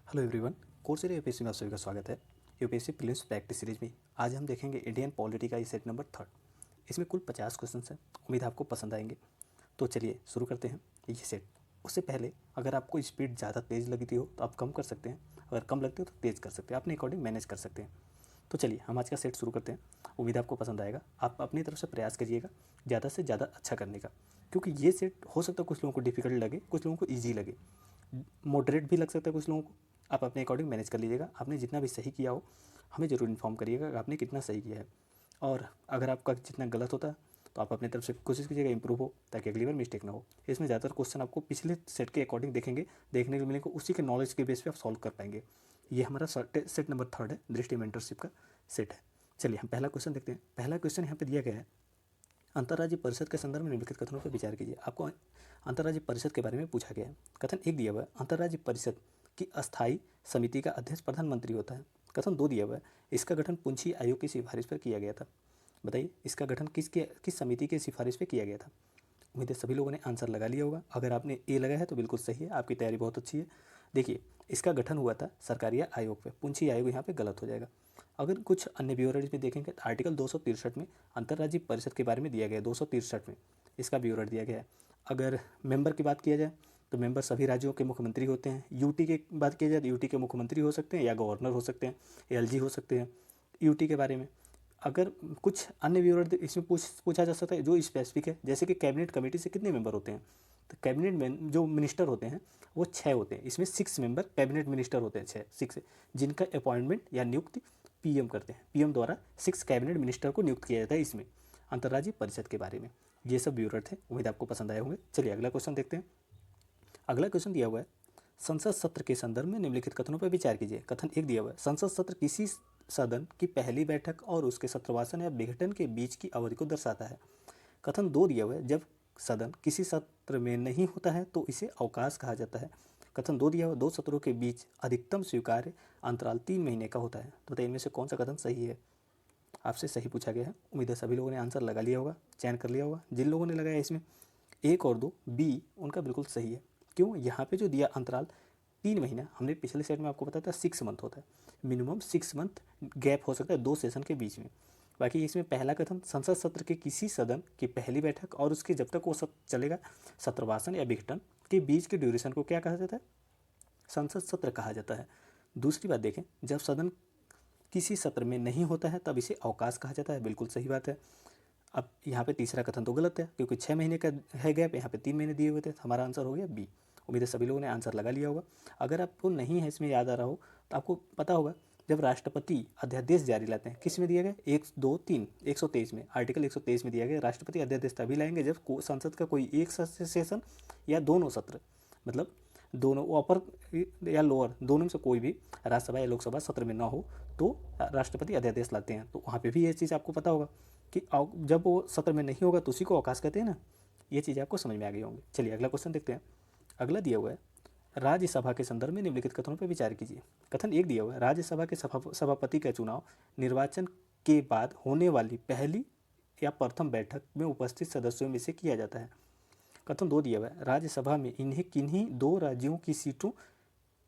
Hello everyone. Coursera UPSC में आप सभी का स्वागत है। यूपीएससी प्रीलिम्स प्रैक्टिस सीरीज में आज हम देखेंगे इंडियन पॉलिटी का ये सेट नंबर 3। इसमें कुल 50 क्वेश्चन हैं। उम्मीद है आपको पसंद आएंगे। तो चलिए शुरू करते हैं ये सेट। उससे पहले अगर आपको स्पीड ज़्यादा तेज़ लगती हो तो आप कम कर सकते हैं, अगर कम लगती हो तो तेज़ कर सकते हैं, अपने अकॉर्डिंग मैनेज कर सकते हैं। तो चलिए हम आज का सेट शुरू करते हैं। उम्मीद है आपको पसंद आएगा। आप अपनी तरफ से प्रयास करिएगा ज़्यादा से ज़्यादा अच्छा करने का, क्योंकि ये सेट हो सकता है कुछ लोगों को डिफिकल्ट लगे, कुछ लोगों को ईजी लगे, मॉडरेट भी लग सकता है कुछ लोगों को। आप अपने अकॉर्डिंग मैनेज कर लीजिएगा। आपने जितना भी सही किया हो हमें ज़रूर इन्फॉर्म करिएगा कि आपने कितना सही किया है, और अगर आपका जितना गलत होता है तो आप अपनी तरफ से कोशिश कीजिएगा इंप्रूव हो, ताकि अगली बार मिस्टेक ना हो। इसमें ज़्यादातर क्वेश्चन आपको पिछले सेट के अकॉर्डिंग देखने को मिलेंगे, उसी के नॉलेज के बेस पे आप सॉल्व कर पाएंगे। ये हमारा सेट नंबर 3 है, दृष्टि मेंटरशिप का सेट है। चलिए हम पहला क्वेश्चन देखते हैं। पहला क्वेश्चन यहाँ पे दिया गया है, अंतर्राज्यीय परिषद के संदर्भ में निम्नलिखित कथनों पर विचार कीजिए। आपको अंतर्राज्यीय परिषद के बारे में पूछा गया है। कथन 1 दिया हुआ है, अंतर्राज्यीय परिषद की अस्थायी समिति का अध्यक्ष प्रधानमंत्री होता है। कथन 2 दिया हुआ है, इसका गठन पुंछी आयोग की सिफारिश पर किया गया था। बताइए इसका गठन किस समिति की सिफारिश पर किया गया था। उम्मीद है सभी लोगों ने आंसर लगा लिया होगा। अगर आपने ए लगाया है तो बिल्कुल सही है, आपकी तैयारी बहुत अच्छी है। देखिए इसका गठन हुआ था सरकारी आयोग पे, पुंछी आयोग यहाँ पे गलत हो जाएगा। अगर कुछ अन्य ब्यूरोज में देखेंगे तो आर्टिकल 263 में अंतर्राज्यीय परिषद के बारे में दिया गया है, 263 में इसका ब्यूरो दिया गया है। अगर मेंबर की बात किया जाए तो मेंबर सभी राज्यों के मुख्यमंत्री होते हैं। यूटी की बात किया जाए तो यूटी के मुख्यमंत्री हो सकते हैं या गवर्नर हो सकते हैं, एलजी हो सकते हैं यूटी के बारे में। अगर कुछ अन्य ब्यूरो इसमें पूछा जा सकता है जो स्पेसिफिक है, जैसे कि कैबिनेट कमेटी से कितने मेंबर होते हैं, तो कैबिनेट में जो मिनिस्टर होते हैं वो 6 होते हैं। इसमें 6 मेंबर कैबिनेट मिनिस्टर होते हैं, 6 जिनका अपॉइंटमेंट या नियुक्ति पीएम करते हैं। पीएम द्वारा 6 कैबिनेट मिनिस्टर को नियुक्त किया जाता है। इसमें अंतर्राज्यीय परिषद के बारे में ये सब ब्यूरो थे। उम्मीद आपको पसंद आए होंगे। चलिए अगला क्वेश्चन देखते हैं। अगला क्वेश्चन दिया हुआ है, संसद सत्र के संदर्भ में निम्नलिखित कथनों पर विचार कीजिए। कथन 1 दिया हुआ है, संसद सत्र किसी सदन की पहली बैठक और उसके सत्रवासन या विघटन के बीच की अवधि को दर्शाता है। कथन 2 दिया हुआ है, जब सदन किसी सत्र में नहीं होता है तो इसे अवकाश कहा जाता है। कथन 2 दिया हुआ, 2 सत्रों के बीच अधिकतम स्वीकार्य अंतराल 3 महीने का होता है। तो बताइए इनमें से कौन सा कथन सही है। आपसे सही पूछा गया है। उम्मीद है सभी लोगों ने आंसर लगा लिया होगा, चयन कर लिया होगा। जिन लोगों ने लगाया इसमें 1 और 2 बी, उनका बिल्कुल सही है। क्यों, यहाँ पे जो दिया अंतराल 3 महीना, हमने पिछले सेट में आपको बताया था 6 मंथ होता है, मिनिमम 6 मंथ गैप हो सकता है 2 सेशन के बीच में। बाकी इसमें पहला कथन, संसद सत्र के किसी सदन की पहली बैठक और उसके जब तक वो सब चलेगा सत्रवासन या विघटन के बीच के ड्यूरेशन को क्या कहा जाता है, संसद सत्र कहा जाता है। दूसरी बात देखें, जब सदन किसी सत्र में नहीं होता है तब इसे अवकाश कहा जाता है। बिल्कुल सही बात है। अब यहाँ पे तीसरा कथन तो गलत है, क्योंकि 6 महीने का है गैप, यहाँ पे 3 महीने दिए हुए थे। हमारा आंसर हो गया बी। उम्मीद है सभी लोगों ने आंसर लगा लिया होगा। अगर आपको नहीं है इसमें याद आ रहा हो तो आपको पता होगा, जब राष्ट्रपति अध्यादेश जारी लाते हैं, किस में दिया गया, 1 2 3 123 में, आर्टिकल 123 में दिया गया राष्ट्रपति अध्यादेश तभी लाएंगे जब संसद का कोई एक सेशन या दोनों सत्र, मतलब दोनों अपर या लोअर दोनों में से कोई भी राज्यसभा या लोकसभा सत्र में ना हो तो राष्ट्रपति अध्यादेश लाते हैं। तो वहाँ पे भी ये चीज़ आपको पता होगा कि जब वो सत्र में नहीं होगा तो उसी को अवकाश कहते हैं ना। ये चीज़ आपको समझ में आ गई होंगी। चलिए अगला क्वेश्चन देखते हैं। अगला दिया हुआ है, राज्यसभा के संदर्भ में निम्नलिखित कथनों पर विचार कीजिए। कथन 1 दिया हुआ है, राज्यसभा के सभापति का चुनाव निर्वाचन के बाद होने वाली पहली या प्रथम बैठक में उपस्थित सदस्यों में से किया जाता है। कथन 2 दिया हुआ है, राज्यसभा में इन्हें किन्हीं 2 राज्यों की सीटों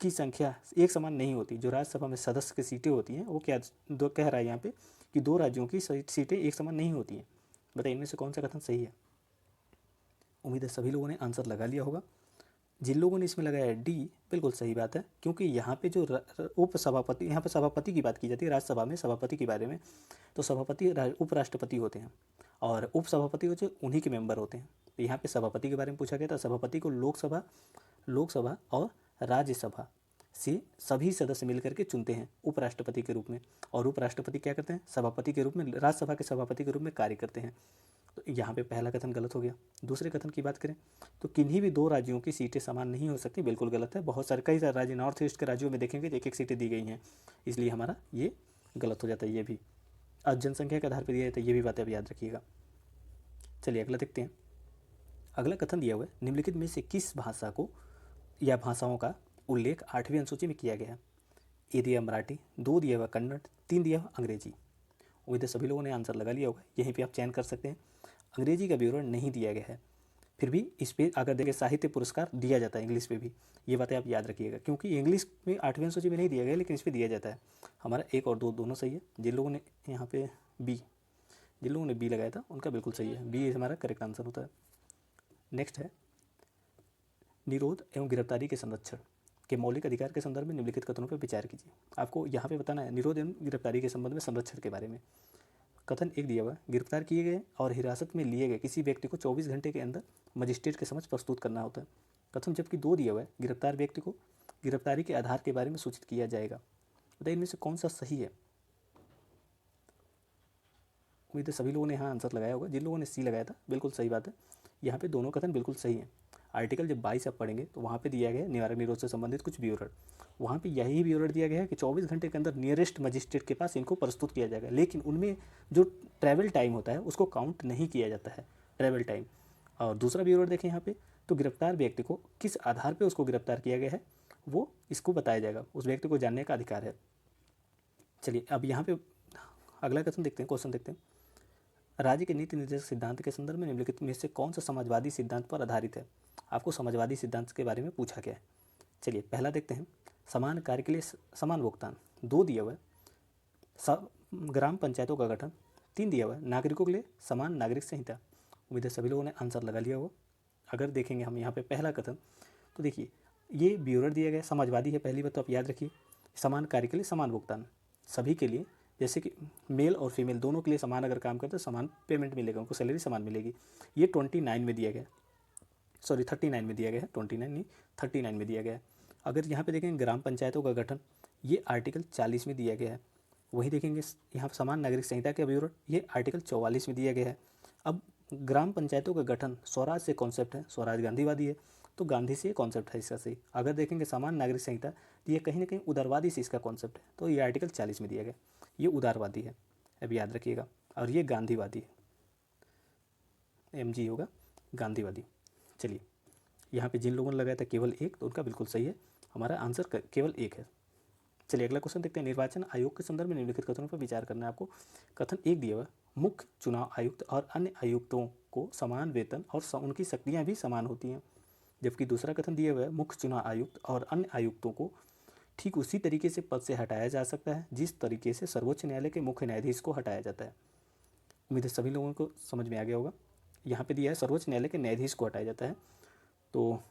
की संख्या एक समान नहीं होती। जो राज्यसभा में सदस्य की सीटें होती हैं वो क्या दो कह रहा है यहाँ पे कि 2 राज्यों की सीटें एक समान नहीं होती हैं। बताइए इनमें से कौन सा कथन सही है। उम्मीद है सभी लोगों ने आंसर लगा लिया होगा। जिन लोगों ने इसमें लगाया डी, बिल्कुल सही बात है, क्योंकि यहाँ पे जो उपसभापति, यहाँ पे सभापति की बात की जाती है राज्यसभा में, सभापति के बारे में, तो सभापति उपराष्ट्रपति होते हैं और उपसभापति हो जो उन्हीं के मेंबर होते हैं। तो यहाँ पे सभापति के बारे में पूछा गया था। सभापति को लोकसभा और राज्यसभा से सभी सदस्य मिलकर के चुनते हैं उपराष्ट्रपति के रूप में, और उपराष्ट्रपति क्या करते हैं, सभापति के रूप में, राज्यसभा के सभापति के रूप में कार्य करते हैं। तो यहाँ पे पहला कथन गलत हो गया। दूसरे कथन की बात करें तो किन्हीं भी 2 राज्यों की सीटें समान नहीं हो सकती, बिल्कुल गलत है। बहुत सारे कई राज्य नॉर्थ ईस्ट के राज्यों में देखेंगे 1-1 सीटें दी गई हैं, इसलिए हमारा ये गलत हो जाता है। ये भी अब जनसंख्या के आधार पर दिया जाता है, ये भी बातें अब याद रखिएगा। चलिए अगला देखते हैं। अगला कथन दिया हुआ है, निम्नलिखित में से किस भाषा को या भाषाओं का उल्लेख 8वीं अनुसूची में किया गया है। ए दिया मराठी, 2 दिया हुआ कन्नड़, 3 दिया हुआ अंग्रेजी। उम्मीद है सभी लोगों ने आंसर लगा लिया होगा। यहीं पे आप चयन कर सकते हैं। अंग्रेजी का विवरण नहीं दिया गया है। फिर भी इस पे अगर देखें साहित्य पुरस्कार दिया जाता है इंग्लिश पे भी, ये बातें आप याद रखिएगा, क्योंकि इंग्लिश में 8वीं अनुसूची में नहीं दिया गया लेकिन इस पे दिया जाता है। हमारा एक और दो दोनों सही है। जिन लोगों ने यहाँ पे बी, जिन लोगों ने बी लगाया था उनका बिल्कुल सही है, बी हमारा करेक्ट आंसर होता है। नेक्स्ट है निरोध एवं गिरफ्तारी के संरक्षण के मौलिक अधिकार के संदर्भ में निम्नलिखित कथनों पर विचार कीजिए। आपको यहाँ पे बताना है निरोध एवं गिरफ्तारी के संबंध में संरक्षण के बारे में। कथन एक दिया हुआ है, गिरफ्तार किए गए और हिरासत में लिए गए किसी व्यक्ति को 24 घंटे के अंदर मजिस्ट्रेट के समक्ष प्रस्तुत करना होता है। कथन जबकि दो दिया हुआ है, गिरफ्तार व्यक्ति को गिरफ्तारी के आधार के बारे में सूचित किया जाएगा। बताइए इनमें से कौन सा सही है। उम्मीद है सभी लोगों ने यहाँ आंसर लगाया होगा। जिन लोगों ने सी लगाया था बिल्कुल सही बात है, यहाँ पे दोनों कथन बिल्कुल सही है। आर्टिकल जब 22 आप पढ़ेंगे तो वहाँ पे दिया गया है निवारक निरोध से संबंधित कुछ विवरण, वहाँ पे यही विवरण दिया गया है कि 24 घंटे के अंदर नियरेस्ट मजिस्ट्रेट के पास इनको प्रस्तुत किया जाएगा, लेकिन उनमें जो ट्रैवल टाइम होता है उसको काउंट नहीं किया जाता है, ट्रैवल टाइम। और दूसरा विवरण देखें यहाँ पे, तो गिरफ्तार व्यक्ति को किस आधार पर उसको गिरफ्तार किया गया है वो इसको बताया जाएगा, उस व्यक्ति को जानने का अधिकार है। चलिए अब यहाँ पे अगला कथन देखते हैं, क्वेश्चन देखते हैं। राज्य के नीति निर्देशक सिद्धांत के संदर्भ में निम्नलिखित में से कौन सा समाजवादी सिद्धांत पर आधारित है। आपको समाजवादी सिद्धांत के बारे में पूछा गया है। चलिए पहला देखते हैं, समान कार्य के लिए समान भुगतान। दो दिया हुआ है, ग्राम पंचायतों का गठन। तीन दिया हुआ है, नागरिकों के लिए समान नागरिक संहिता। उम्मीद है सभी लोगों ने आंसर लगा लिया हो। अगर देखेंगे हम यहाँ पे पहला कथन, तो देखिए ये विवरण दिया गया समाजवादी है, पहली बात तो आप याद रखिए। समान कार्य के लिए समान भुगतान, सभी के लिए, जैसे कि मेल और फीमेल दोनों के लिए समान अगर काम करते तो समान पेमेंट मिलेगा, उनको सैलरी समान मिलेगी। ये 29 में दिया गया, सॉरी 39 में दिया गया है, 29 नहीं 39 में दिया गया है। अगर यहाँ पे देखेंगे ग्राम पंचायतों का गठन, ये आर्टिकल 40 में दिया गया है। वहीं देखेंगे यहाँ समान नागरिक संहिता के विवरण, ये आर्टिकल 44 में दिया गया है। अब ग्राम पंचायतों का गठन स्वराज से कॉन्सेप्ट है, स्वराज गांधीवादी है, तो गांधी से कॉन्सेप्ट है इसका सही। अगर देखेंगे समान नागरिक संहिता, तो ये कहीं ना कहीं उदारवादी से इसका कॉन्सेप्ट है, तो ये आर्टिकल 40 में दिया गया, ये उदारवादी है, अब याद रखिएगा। और ये गांधीवादी है, MG होगा गांधीवादी। चलिए यहाँ पे जिन लोगों ने लगाया था केवल एक, तो उनका बिल्कुल सही है, हमारा आंसर केवल एक है। चलिए अगला क्वेश्चन देखते हैं, निर्वाचन आयोग के संदर्भ में निम्नलिखित कथनों पर विचार करना है आपको। कथन एक दिया हुआ, मुख्य चुनाव आयुक्त और अन्य आयुक्तों को समान वेतन और उनकी शक्तियाँ भी समान होती हैं। जबकि दूसरा कथन दिया हुआ है, मुख्य चुनाव आयुक्त और अन्य आयुक्तों को ठीक उसी तरीके से पद से हटाया जा सकता है जिस तरीके से सर्वोच्च न्यायालय के मुख्य न्यायाधीश को हटाया जाता है। उम्मीद है सभी लोगों को समझ में आ गया होगा। यहाँ पे दिया है सर्वोच्च न्यायालय के न्यायाधीश को हटाया जाता है, तो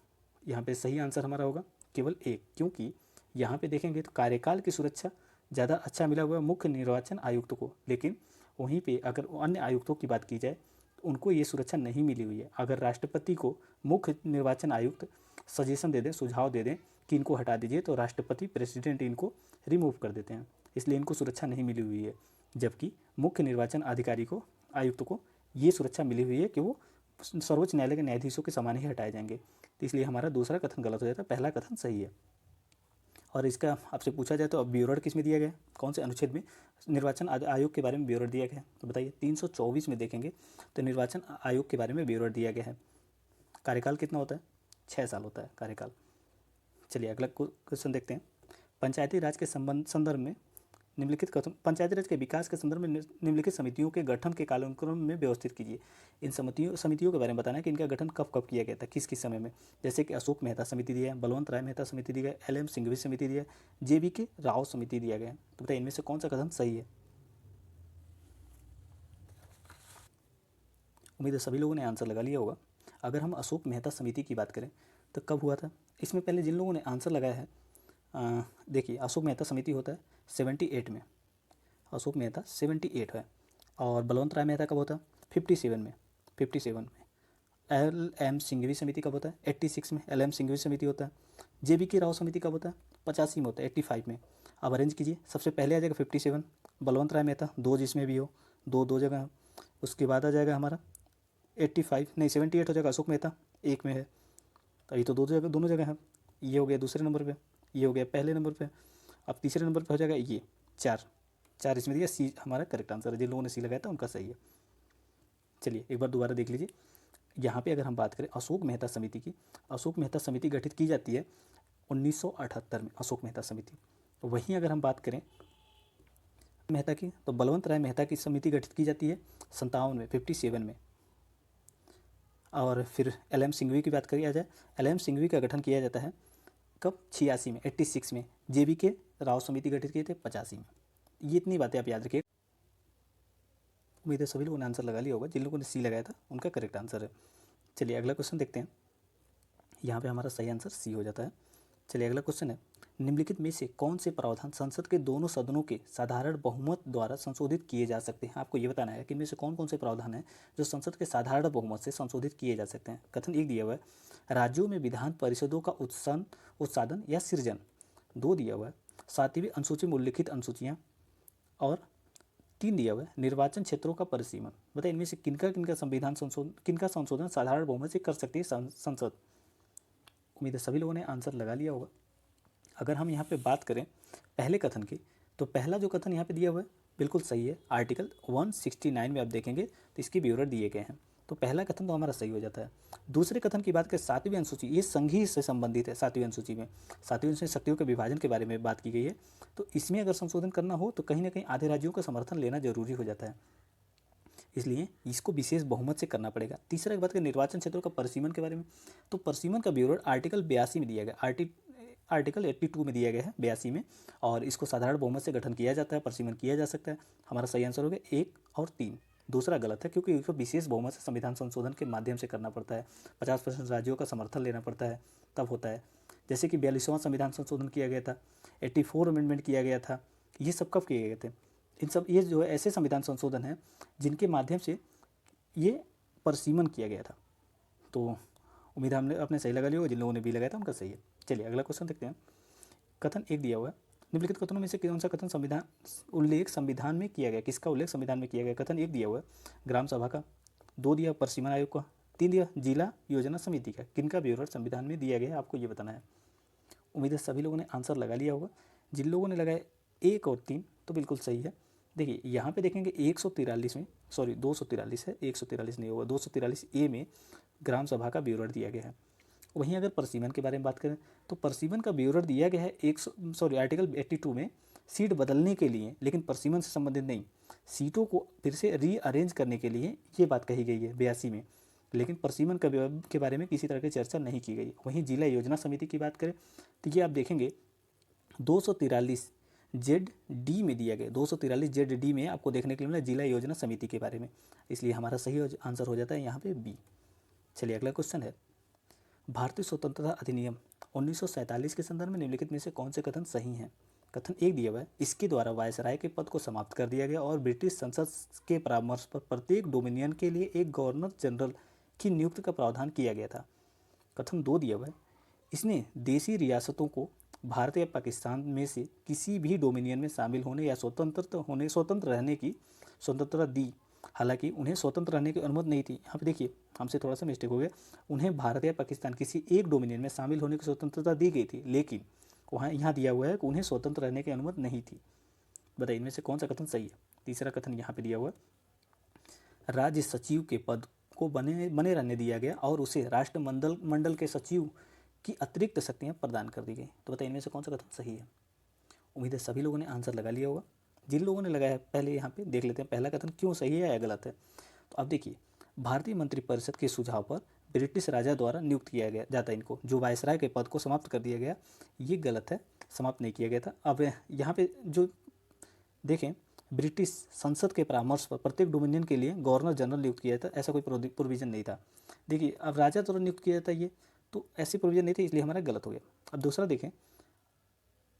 यहाँ पे सही आंसर हमारा होगा केवल एक, क्योंकि यहाँ पे देखेंगे तो कार्यकाल की सुरक्षा ज़्यादा अच्छा मिला हुआ है मुख्य निर्वाचन आयुक्त को, लेकिन वहीं पे अगर अन्य आयुक्तों की बात की जाए तो उनको ये सुरक्षा नहीं मिली हुई है। अगर राष्ट्रपति को मुख्य निर्वाचन आयुक्त सजेशन दे दें, सुझाव दे दें कि इनको हटा दीजिए, तो राष्ट्रपति प्रेसिडेंट इनको रिमूव कर देते हैं, इसलिए इनको सुरक्षा नहीं मिली हुई है। जबकि मुख्य निर्वाचन अधिकारी को, आयुक्त को ये सुरक्षा मिली हुई है कि वो सर्वोच्च न्यायालय के न्यायाधीशों के समान ही हटाए जाएंगे, तो इसलिए हमारा दूसरा कथन गलत हो जाता है, पहला कथन सही है। और इसका आपसे पूछा जाए तो अब विवरण किस में दिया गया, कौन से अनुच्छेद में निर्वाचन आयोग के बारे में विवरण दिया गया है, तो बताइए 324 में देखेंगे तो निर्वाचन आयोग के बारे में विवरण दिया गया है। कार्यकाल कितना होता है, 6 साल होता है कार्यकाल। चलिए अगला क्वेश्चन देखते हैं, पंचायती राज के संदर्भ में निम्नलिखित कथन, पंचायती राज के विकास के संदर्भ में निम्नलिखित समितियों के गठन के कालानुक्रम में व्यवस्थित कीजिए। इन समितियों के बारे में बताना है कि इनका गठन कब कब किया गया था, किस किस समय में। जैसे कि अशोक मेहता समिति दिया है, बलवंत राय मेहता समिति दिया है, LM सिंघवी समिति दिया है, JBK राव समिति दिया गया है। तो बताइए इनमें से कौन सा कथन सही है। उम्मीद है सभी लोगों ने आंसर लगा लिया होगा। अगर हम अशोक मेहता समिति की बात करें तो कब हुआ था, इसमें पहले जिन लोगों ने आंसर लगाया है, देखिए अशोक मेहता समिति होता है 78 में, अशोक मेहता 78 है। और बलवंत राय मेहता कब होता है 57 में, 57 में। LM सिंघवी समिति कब होता है 86 में, LM सिंघवी समिति होता है। JBK राव समिति कब होता है 85 में होता है, 85 में। अब अरेंज कीजिए, सबसे पहले आ जाएगा 57 बलवंत राय मेहता, दो जिसमें भी हो, दो जगह है। उसके बाद आ जाएगा हमारा 85 नहीं 78 हो जाएगा अशोक मेहता, एक में है, तो ये तो दोनों जगह है। ये हो गया दूसरे नंबर पे, ये हो गया पहले नंबर पे। अब तीसरे नंबर पे हो जाएगा ये 4 इसमें दिया, सी हमारा करेक्ट आंसर है। जिन लोगों ने सी लगाया था उनका सही है। चलिए एक बार दोबारा देख लीजिए, यहाँ पे अगर हम बात करें अशोक मेहता समिति की, अशोक मेहता समिति गठित की जाती है 1978 में, अशोक मेहता समिति। वहीं अगर हम बात करें मेहता की, तो बलवंत राय मेहता की समिति गठित की जाती है 57 में, 57 में। और फिर एल.एम. सिंघवी की बात किया जाए, एल.एम. सिंघवी का गठन किया जाता है कब? 86 में, 86 में। जे.बी. के राव समिति गठित किए थे 85 में। ये इतनी बातें आप याद रखिए। उम्मीद है सभी लोगों ने आंसर लगा लिया होगा। जिन लोगों ने सी लगाया था उनका करेक्ट आंसर है। चलिए अगला क्वेश्चन देखते हैं। यहाँ पे हमारा सही आंसर सी हो जाता है। चलिए अगला क्वेश्चन है, निम्नलिखित में से कौन से प्रावधान संसद के दोनों सदनों के साधारण बहुमत द्वारा संशोधित किए जा सकते हैं? आपको ये बताना है कि इनमें से कौन कौन से प्रावधान हैं जो संसद के साधारण बहुमत से संशोधित किए जा सकते हैं। कथन एक दिया हुआ है, राज्यों में विधान परिषदों का उत्सादन या सृजन। दो दिया हुआ है, 7वीं अनुसूची में उल्लिखित अनुसूचियाँ। और 3 दिया हुआ है, निर्वाचन क्षेत्रों का परिसीमन। बताइए इनमें से किनका किनका संशोधन साधारण बहुमत से कर सकती है संसद? उम्मीद है सभी लोगों ने आंसर लगा लिया होगा। अगर हम यहाँ पे बात करें पहले कथन की, तो पहला जो कथन यहाँ पे दिया हुआ है बिल्कुल सही है। आर्टिकल 169 में आप देखेंगे तो इसके विवरण दिए गए हैं, तो पहला कथन तो हमारा सही हो जाता है। दूसरे कथन की बात करें 7वीं अनुसूची, ये संघीय से संबंधित है। 7वीं अनुसूची में 7वीं अनुसूची शक्तियों के विभाजन के बारे में बात की गई है, तो इसमें अगर संशोधन करना हो तो कहीं ना कहीं आधे राज्यों का समर्थन लेना जरूरी हो जाता है, इसलिए इसको विशेष बहुमत से करना पड़ेगा। तीसरा एक बात करें निर्वाचन क्षेत्रों का परिसीमन के बारे में, तो परिसीमन का विवरण आर्टिकल 82 में दिया गया, आर्टिकल 82 में दिया गया है 82 में, और इसको साधारण बहुमत से गठन किया जाता है, परिसीमन किया जा सकता है। हमारा सही आंसर हो गया 1 और 3। दूसरा गलत है क्योंकि इसको विशेष बहुमत से संविधान संशोधन के माध्यम से करना पड़ता है, 50% राज्यों का समर्थन लेना पड़ता है, तब होता है। जैसे कि 42वां संविधान संशोधन किया गया था, 84 अमेंडमेंट किया गया था, ये सब कब किए गए थे? इन सब ये जो है ऐसे संविधान संशोधन हैं जिनके माध्यम से ये परिसीमन किया गया था। तो उम्मीद है हमने अपने सही लगा लिया होगा, जिन लोगों ने भी लगाया था उनका सही है। चलिए अगला क्वेश्चन देखते हैं। कथन एक दिया हुआ है, निम्नलिखित कथनों में से कौन सा कथन संविधान में किया गया? किसका उल्लेख संविधान में किया गया? कथन एक दिया हुआ है ग्राम सभा का, 2 दिया परिसीमन आयोग का, 3 दिया जिला योजना समिति का। किनका विवरण संविधान में दिया गया है आपको ये बताना है। उम्मीद है सभी लोगों ने आंसर लगा लिया होगा। जिन लोगों ने लगाया 1 और 3 तो बिल्कुल सही है। देखिए यहाँ पे देखेंगे 143 में, सॉरी 243 है, 143 नहीं होगा, 243 ए में ग्राम सभा का विवरण दिया गया है। वहीं अगर परिसीमन के बारे में बात करें तो परिसीमन का विवरण दिया गया है आर्टिकल 82 में सीट बदलने के लिए, लेकिन परिसीमन से संबंधित नहीं, सीटों को फिर से रीअरेंज करने के लिए ये बात कही गई है 82 में, लेकिन परिसीमन के बारे में किसी तरह की चर्चा नहीं की गई। वहीं जिला योजना समिति की बात करें तो ये आप देखेंगे 243 जेड डी में दिया गया, 243 जेड डी में आपको देखने के लिए मिला जिला योजना समिति के बारे में, इसलिए हमारा सही आंसर हो जाता है यहाँ पे बी। चलिए अगला क्वेश्चन है, भारतीय स्वतंत्रता अधिनियम 1947 के संदर्भ में निम्नलिखित में से कौन से कथन सही हैं? कथन एक दिया हुआ है, इसके द्वारा वायसराय के पद को समाप्त कर दिया गया और ब्रिटिश संसद के परामर्श पर प्रत्येक डोमिनियन के लिए एक गवर्नर जनरल की नियुक्ति का प्रावधान किया गया था। कथन 2 दिया हुआ है, इसने देशी रियासतों को भारत या पाकिस्तान में से किसी भी डोमिनियन में शामिल होने या स्वतंत्र रहने की स्वतंत्रता दी, हालांकि उन्हें स्वतंत्र रहने की अनुमति नहीं थी। यहाँ पे देखिए हमसे थोड़ा सा मिस्टेक हो गया, उन्हें भारत या पाकिस्तान किसी एक डोमिनियन में शामिल होने की स्वतंत्रता दी गई थी, लेकिन वहाँ यहाँ दिया हुआ है कि उन्हें स्वतंत्र रहने की अनुमति नहीं थी। बताइए इनमें से कौन सा कथन सही है? तीसरा कथन यहाँ पे दिया हुआ है, राज्य सचिव के पद को बने रहने दिया गया और उसे राष्ट्रमंडल के सचिव की अतिरिक्त शक्तियाँ प्रदान कर दी गई। तो बताइए इनमें से कौन सा कथन सही है? उम्मीद है सभी लोगों ने आंसर लगा लिया होगा। जिन लोगों ने लगाया है पहले यहाँ पे देख लेते हैं पहला कथन क्यों सही है या गलत है। तो अब देखिए, भारतीय मंत्रिपरिषद के सुझाव पर ब्रिटिश राजा द्वारा नियुक्त किया गया जाता है इनको, जो वायसराय के पद को समाप्त कर दिया गया, ये गलत है, समाप्त नहीं किया गया था। अब यहाँ पे जो देखें, ब्रिटिश संसद के परामर्श पर प्रत्येक डोमिनियन के लिए गवर्नर जनरल नियुक्त किया था, ऐसा कोई प्रोविजन नहीं था। देखिए अब राजा द्वारा नियुक्त किया जाता है ये, तो ऐसी प्रोविजन नहीं थी, इसलिए हमारा गलत हो गया। अब दूसरा देखें,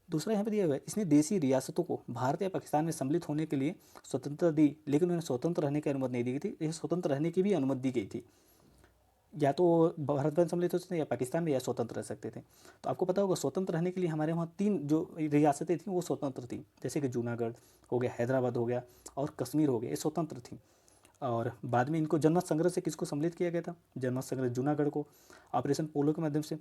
दूसरा यहाँ पे दिया हुआ है, इसने देशी रियासतों को भारत या पाकिस्तान में सम्मिलित होने के लिए स्वतंत्रता दी, लेकिन उन्हें स्वतंत्र रहने की अनुमति नहीं दी गई थी। ये स्वतंत्र रहने की भी अनुमति दी गई थी, या तो भारत में सम्मिलित हो सकते थे या पाकिस्तान में, या स्वतंत्र रह सकते थे। तो आपको पता होगा स्वतंत्र रहने के लिए हमारे वहाँ 3 जो रियासतें थीं वो स्वतंत्र थीं, जैसे कि जूनागढ़ हो गया, हैदराबाद हो गया और कश्मीर हो गया, ये स्वतंत्र थी। और बाद में इनको जनमत संग्रह से किसको सम्मिलित किया गया था? जनमत संग्रह जूनागढ़ को, ऑपरेशन पोलो के माध्यम से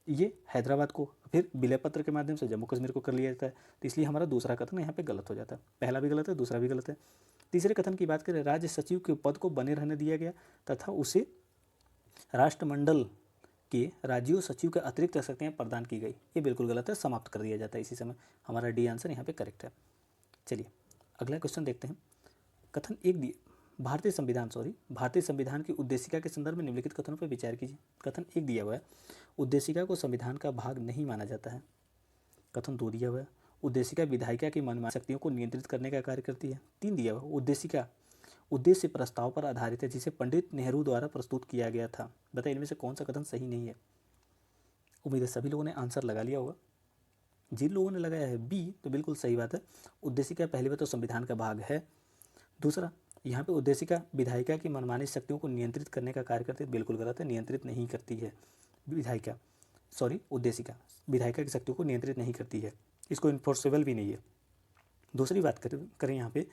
ये हैदराबाद को, फिर विलय पत्र के माध्यम से जम्मू कश्मीर को कर लिया जाता है। तो इसलिए हमारा दूसरा कथन यहाँ पे गलत हो जाता है, पहला भी गलत है, दूसरा भी गलत है। तीसरे कथन की बात करें, राज्य सचिव के पद को बने रहने दिया गया तथा उसे राष्ट्रमंडल के राज्यों सचिव के अतिरिक्त शक्तियाँ प्रदान की गई, ये बिल्कुल गलत है, समाप्त कर दिया जाता है इसी समय। हमारा डी आंसर यहाँ पे करेक्ट है। चलिए अगला क्वेश्चन देखते हैं। कथन एक भारतीय संविधान की उद्देशिका के संदर्भ में निम्नलिखित कथनों पर विचार कीजिए। कथन 1 दिया हुआ है, उद्देशिका को संविधान का भाग नहीं माना जाता है। कथन 2 दिया हुआ है, उद्देशिका विधायिका की मनमानी शक्तियों को नियंत्रित करने का कार्य करती है। 3 दिया हुआ है, उद्देशिका उद्देश्य प्रस्ताव पर आधारित है जिसे पंडित नेहरू द्वारा प्रस्तुत किया गया था। बताइए इनमें से कौन सा कथन सही नहीं है। उम्मीद है सभी लोगों ने आंसर लगा लिया होगा। जिन लोगों ने लगाया है बी तो बिल्कुल सही बात है। उद्देशिका पहली बात तो संविधान का भाग है। दूसरा, यहाँ पे उद्देशिका विधायिका की मनमानी शक्तियों को नियंत्रित करने का कार्य करती है, बिल्कुल गलत है, नियंत्रित नहीं करती है। उद्देशिका विधायिका की शक्तियों को नियंत्रित नहीं करती है, इसको इन्फोर्सेबल भी नहीं है। दूसरी बात करें यहाँ पे,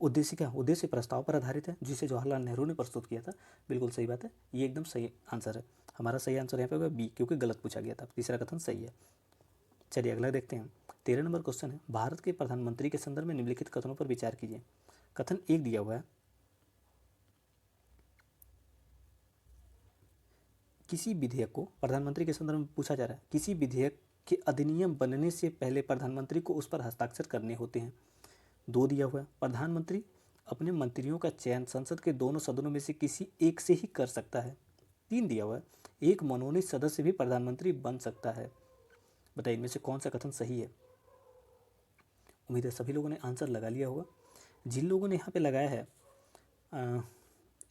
उद्देशिका उद्देश्य प्रस्ताव पर आधारित है जिसे जवाहरलाल नेहरू ने प्रस्तुत किया था, बिल्कुल सही बात है, ये एकदम सही आंसर है। हमारा सही आंसर यहाँ पे होगा बी, क्योंकि गलत पूछा गया था। तीसरा कथन सही है। चलिए अगला देखते हैं। 13 नंबर क्वेश्चन है, भारत के प्रधानमंत्री के संदर्भ में निम्नलिखित कथनों पर विचार कीजिए। कथन 1 दिया हुआ है, किसी विधेयक को प्रधानमंत्री के संदर्भ में पूछा जा रहा है, किसी विधेयक के अधिनियम बनने से पहले प्रधानमंत्री को उस पर हस्ताक्षर करने होते हैं। 2 दिया हुआ है, प्रधानमंत्री अपने मंत्रियों का चयन संसद के दोनों सदनों में से किसी एक से ही कर सकता है। 3 दिया हुआ है, एक मनोनीत सदस्य भी प्रधानमंत्री बन सकता है। बताइए इनमें से कौन सा कथन सही है। उम्मीद है सभी लोगों ने आंसर लगा लिया होगा। जिन लोगों ने यहाँ पे लगाया है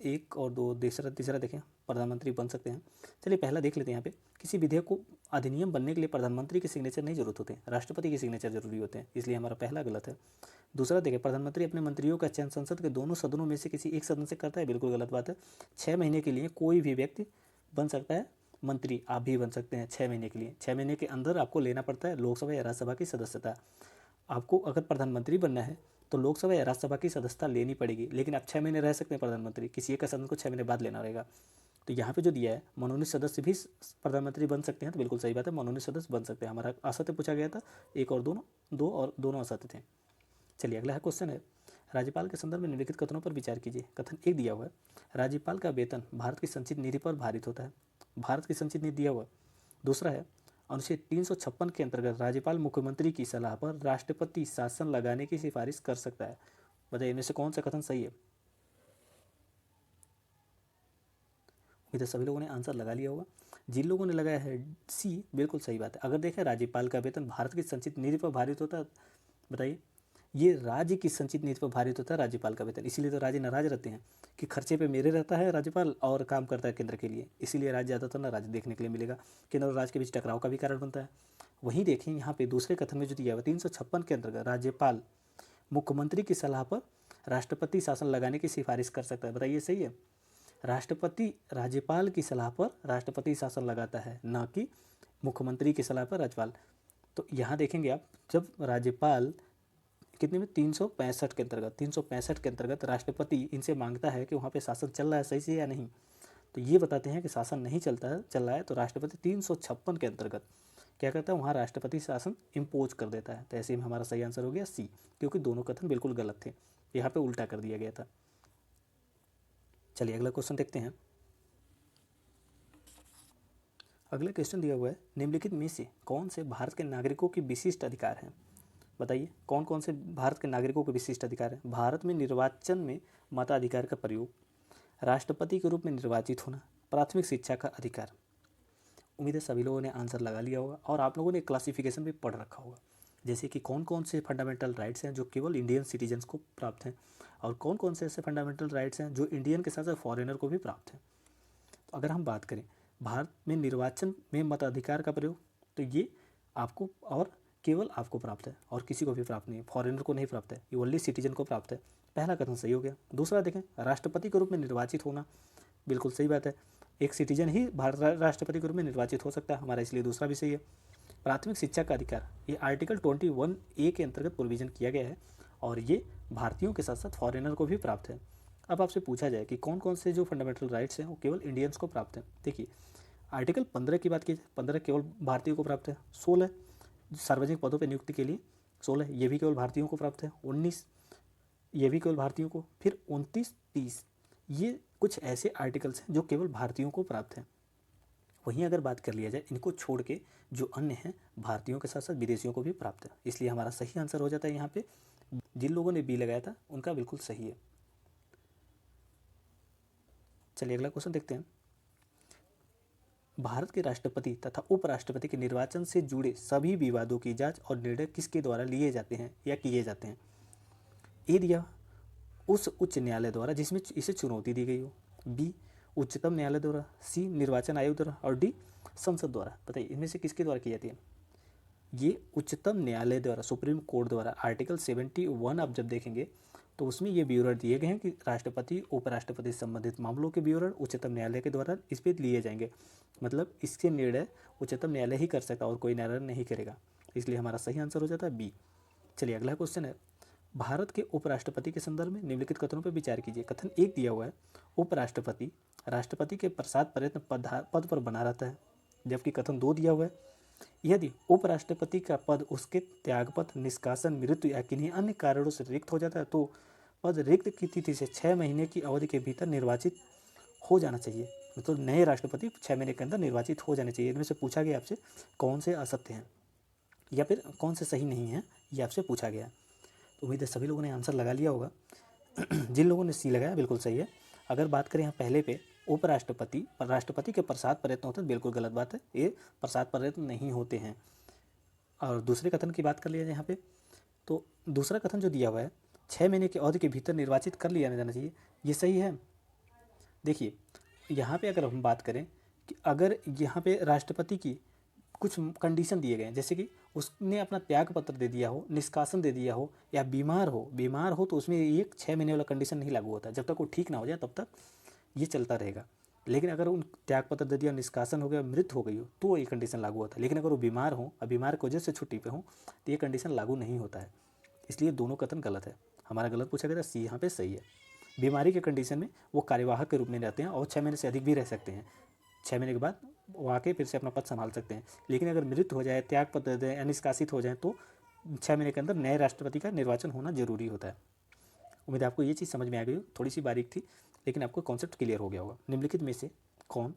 1 और 2, तीसरा देखें, प्रधानमंत्री बन सकते हैं। चलिए पहला देख लेते हैं। यहाँ पे किसी विधेयक को अधिनियम बनने के लिए प्रधानमंत्री के सिग्नेचर नहीं जरूरत होते, राष्ट्रपति के सिग्नेचर जरूरी होते हैं, इसलिए हमारा पहला गलत है। दूसरा देखें, प्रधानमंत्री अपने मंत्रियों का चयन संसद के दोनों सदनों में से किसी एक सदन से करता है, बिल्कुल गलत बात है। 6 महीने के लिए कोई भी व्यक्ति बन सकता है मंत्री, आप भी बन सकते हैं 6 महीने के लिए। 6 महीने के अंदर आपको लेना पड़ता है लोकसभा या राज्यसभा की सदस्यता। आपको अगर प्रधानमंत्री बनना है तो लोकसभा या राज्यसभा की सदस्यता लेनी पड़ेगी, लेकिन आप 6 महीने रह सकते हैं प्रधानमंत्री, किसी एक का सदन को 6 महीने बाद लेना रहेगा। तो यहाँ पे जो दिया है मनोनीत सदस्य भी प्रधानमंत्री बन सकते हैं, तो बिल्कुल सही बात है, मनोनीत सदस्य बन सकते हैं। हमारा असत्य पूछा गया था, 1 और 2 और दोनों असत्य थे। चलिए अगला है क्वेश्चन है, राज्यपाल के संदर्भ में निम्नलिखित कथनों पर विचार कीजिए। कथन 1 दिया हुआ है, राज्यपाल का वेतन भारत की संचित निधि पर भारित होता है। भारत की संचित निधि दिया हुआ है। दूसरा है, अनुच्छेद 356 के अंतर्गत राज्यपाल मुख्यमंत्री की सलाह पर राष्ट्रपति शासन लगाने की सिफारिश कर सकता है। बताइए इनमें से कौन सा कथन सही है। इधर सभी लोगों ने आंसर लगा लिया होगा। जिन लोगों ने लगाया है सी, बिल्कुल सही बात है। अगर देखें राज्यपाल का वेतन भारत की संचित निधि पर भारित होता है, बताइए ये राज्य की संचित निधि पर भारित होता है राज्यपाल का वेतन, इसीलिए तो राज्य नाराज रहते हैं कि खर्चे पे मेरे रहता है राज्यपाल और काम करता है केंद्र के लिए, इसीलिए राज्य ज़्यादातर ना राज्य देखने के लिए मिलेगा, केंद्र और राज्य के बीच टकराव का भी कारण बनता है। वहीं देखें यहाँ पे दूसरे कथन में जो दिया हुआ 356 के अंतर्गत राज्यपाल मुख्यमंत्री की सलाह पर राष्ट्रपति शासन लगाने की सिफारिश कर सकता है। बताइए सही है, राष्ट्रपति राज्यपाल की सलाह पर राष्ट्रपति शासन लगाता है, न कि मुख्यमंत्री की सलाह पर राज्यपाल। तो यहाँ देखेंगे आप, जब राज्यपाल कितने में 365 के अंतर्गत राष्ट्रपति इनसे मांगता है कि वहाँ पे शासन चल रहा है सही से या नहीं, तो ये बताते हैं कि शासन नहीं चल रहा है, तो राष्ट्रपति 356 के अंतर्गत क्या करता है, वहाँ राष्ट्रपति शासन इम्पोज कर देता है। तो ऐसे में हमारा सही आंसर हो गया सी, क्योंकि दोनों कथन बिल्कुल गलत थे, यहाँ पे उल्टा कर दिया गया था। चलिए अगला क्वेश्चन देखते हैं। अगला क्वेश्चन दिया हुआ है, निम्नलिखित में से कौन से भारत के नागरिकों के विशिष्ट अधिकार हैं। बताइए कौन कौन से भारत के नागरिकों के विशिष्ट अधिकार हैं। भारत में निर्वाचन में मताधिकार का प्रयोग, राष्ट्रपति के रूप में निर्वाचित होना, प्राथमिक शिक्षा का अधिकार। उम्मीद है सभी लोगों ने आंसर लगा लिया होगा और आप लोगों ने क्लासिफिकेशन भी पढ़ रखा होगा, जैसे कि कौन कौन से फंडामेंटल राइट्स हैं जो केवल इंडियन सिटीजन्स को प्राप्त हैं और कौन कौन से ऐसे फंडामेंटल राइट्स हैं जो इंडियन के साथ साथ फॉरेनर को भी प्राप्त हैं। तो अगर हम बात करें भारत में निर्वाचन में मताधिकार का प्रयोग, तो ये आपको और केवल आपको प्राप्त है और किसी को भी प्राप्त नहीं है, फॉरेनर को नहीं प्राप्त है, ये ओनली सिटीजन को प्राप्त है। पहला कथन सही हो गया। दूसरा देखें, राष्ट्रपति के रूप में निर्वाचित होना, बिल्कुल सही बात है, एक सिटीजन ही भारत राष्ट्रपति के रूप में निर्वाचित हो सकता है, हमारा इसलिए दूसरा भी सही है। प्राथमिक शिक्षा का अधिकार, ये आर्टिकल 21A के अंतर्गत प्रोविजन किया गया है और ये भारतीयों के साथ साथ फॉरेनर को भी प्राप्त है। अब आपसे पूछा जाए कि कौन कौन से जो फंडामेंटल राइट्स हैं वो केवल इंडियंस को प्राप्त हैं। देखिए आर्टिकल 15 की बात कीजिए, 15 केवल भारतीयों को प्राप्त है। 16 सार्वजनिक पदों पर नियुक्ति के लिए 16 ये भी केवल भारतीयों को प्राप्त है। 19 ये भी केवल भारतीयों को, फिर 29, 30 ये कुछ ऐसे आर्टिकल्स हैं जो केवल भारतीयों को प्राप्त हैं। वहीं अगर बात कर लिया जाए इनको छोड़ के जो अन्य हैं भारतीयों के साथ साथ विदेशियों को भी प्राप्त है, इसलिए हमारा सही आंसर हो जाता है यहाँ पे। जिन लोगों ने बी लगाया था उनका बिल्कुल सही है। चलिए अगला क्वेश्चन देखते हैं। भारत के राष्ट्रपति तथा उपराष्ट्रपति के निर्वाचन से जुड़े सभी विवादों की जांच और निर्णय किसके द्वारा लिए जाते हैं या किए जाते हैं? ए दिया उस उच्च न्यायालय द्वारा जिसमें इसे चुनौती दी गई हो, बी उच्चतम न्यायालय द्वारा, सी निर्वाचन आयोग द्वारा और डी संसद द्वारा। बताइए इनमें से किसके द्वारा की जाती है? ये उच्चतम न्यायालय द्वारा, सुप्रीम कोर्ट द्वारा। आर्टिकल 71 आप जब देखेंगे तो उसमें ये विवरण दिए गए हैं कि राष्ट्रपति उपराष्ट्रपति से संबंधित मामलों के विवरण उच्चतम न्यायालय के द्वारा इस पर लिए जाएंगे। मतलब इसके निर्णय उच्चतम न्यायालय ही कर सकता और कोई न्यायालय नहीं करेगा, इसलिए हमारा सही आंसर हो जाता है बी। चलिए अगला क्वेश्चन है, भारत के उपराष्ट्रपति के संदर्भ में निम्नलिखित कथनों पर विचार कीजिए। कथन एक दिया हुआ है, उपराष्ट्रपति राष्ट्रपति के प्रसाद प्रयत्न पद पर बना रहता है। जबकि कथन दो दिया हुआ है, यदि उपराष्ट्रपति का पद उसके त्यागपत्र, निष्कासन, मृत्यु या किन्हीं अन्य कारणों से रिक्त हो जाता है तो पद रिक्त की तिथि से 6 महीने की अवधि के भीतर निर्वाचित हो जाना चाहिए। मतलब तो नए राष्ट्रपति 6 महीने के अंदर निर्वाचित हो जाने चाहिए। इनमें से पूछा गया आपसे कौन से असत्य हैं या फिर कौन से सही नहीं हैं, ये आपसे पूछा गया। तो उम्मीद है सभी लोगों ने आंसर लगा लिया होगा। जिन लोगों ने सी लगाया बिल्कुल सही है। अगर बात करें यहाँ पहले पे, उपराष्ट्रपति राष्ट्रपति के प्रसाद प्रयत्न होते हैं, बिल्कुल गलत बात है, ये प्रसाद प्रयत्न नहीं होते हैं। और दूसरे कथन की बात कर लिया जाए यहाँ पे, तो दूसरा कथन जो दिया हुआ है 6 महीने की अवधि के भीतर निर्वाचित कर लिया जाना चाहिए, ये सही है। देखिए यहाँ पे अगर हम बात करें कि अगर यहाँ पे राष्ट्रपति की कुछ कंडीशन दिए गए हैं, जैसे कि उसने अपना त्याग पत्र दे दिया हो, निष्कासन दे दिया हो या बीमार हो तो उसमें ये 6 महीने वाला कंडीशन नहीं लागू होता। जब तक वो ठीक ना हो जाए तब तक ये चलता रहेगा। लेकिन अगर उन त्याग पत्र दे दिया, निष्कासन हो गया, मृत्यु हो गई हो तो ये कंडीशन लागू होता है। लेकिन अगर वो बीमार हो और बीमार की वजह से छुट्टी पे हो तो ये कंडीशन लागू नहीं होता है। इसलिए दोनों कथन गलत है। हमारा गलत पूछा गया था, सी यहाँ पे सही है। बीमारी के कंडीशन में वो कार्यवाहक के रूप में रहते हैं और 6 महीने से अधिक भी रह सकते हैं। 6 महीने के बाद वो आके फिर से अपना पद संभाल सकते हैं। लेकिन अगर मृत्यु हो जाए, त्याग पत्र दें या निष्कासित हो जाए तो 6 महीने के अंदर नए राष्ट्रपति का निर्वाचन होना जरूरी होता है। उम्मीद है आपको ये चीज़ समझ में आ गई हो। थोड़ी सी बारीक थी लेकिन आपको कॉन्सेप्ट क्लियर हो गया होगा। निम्नलिखित में से कौन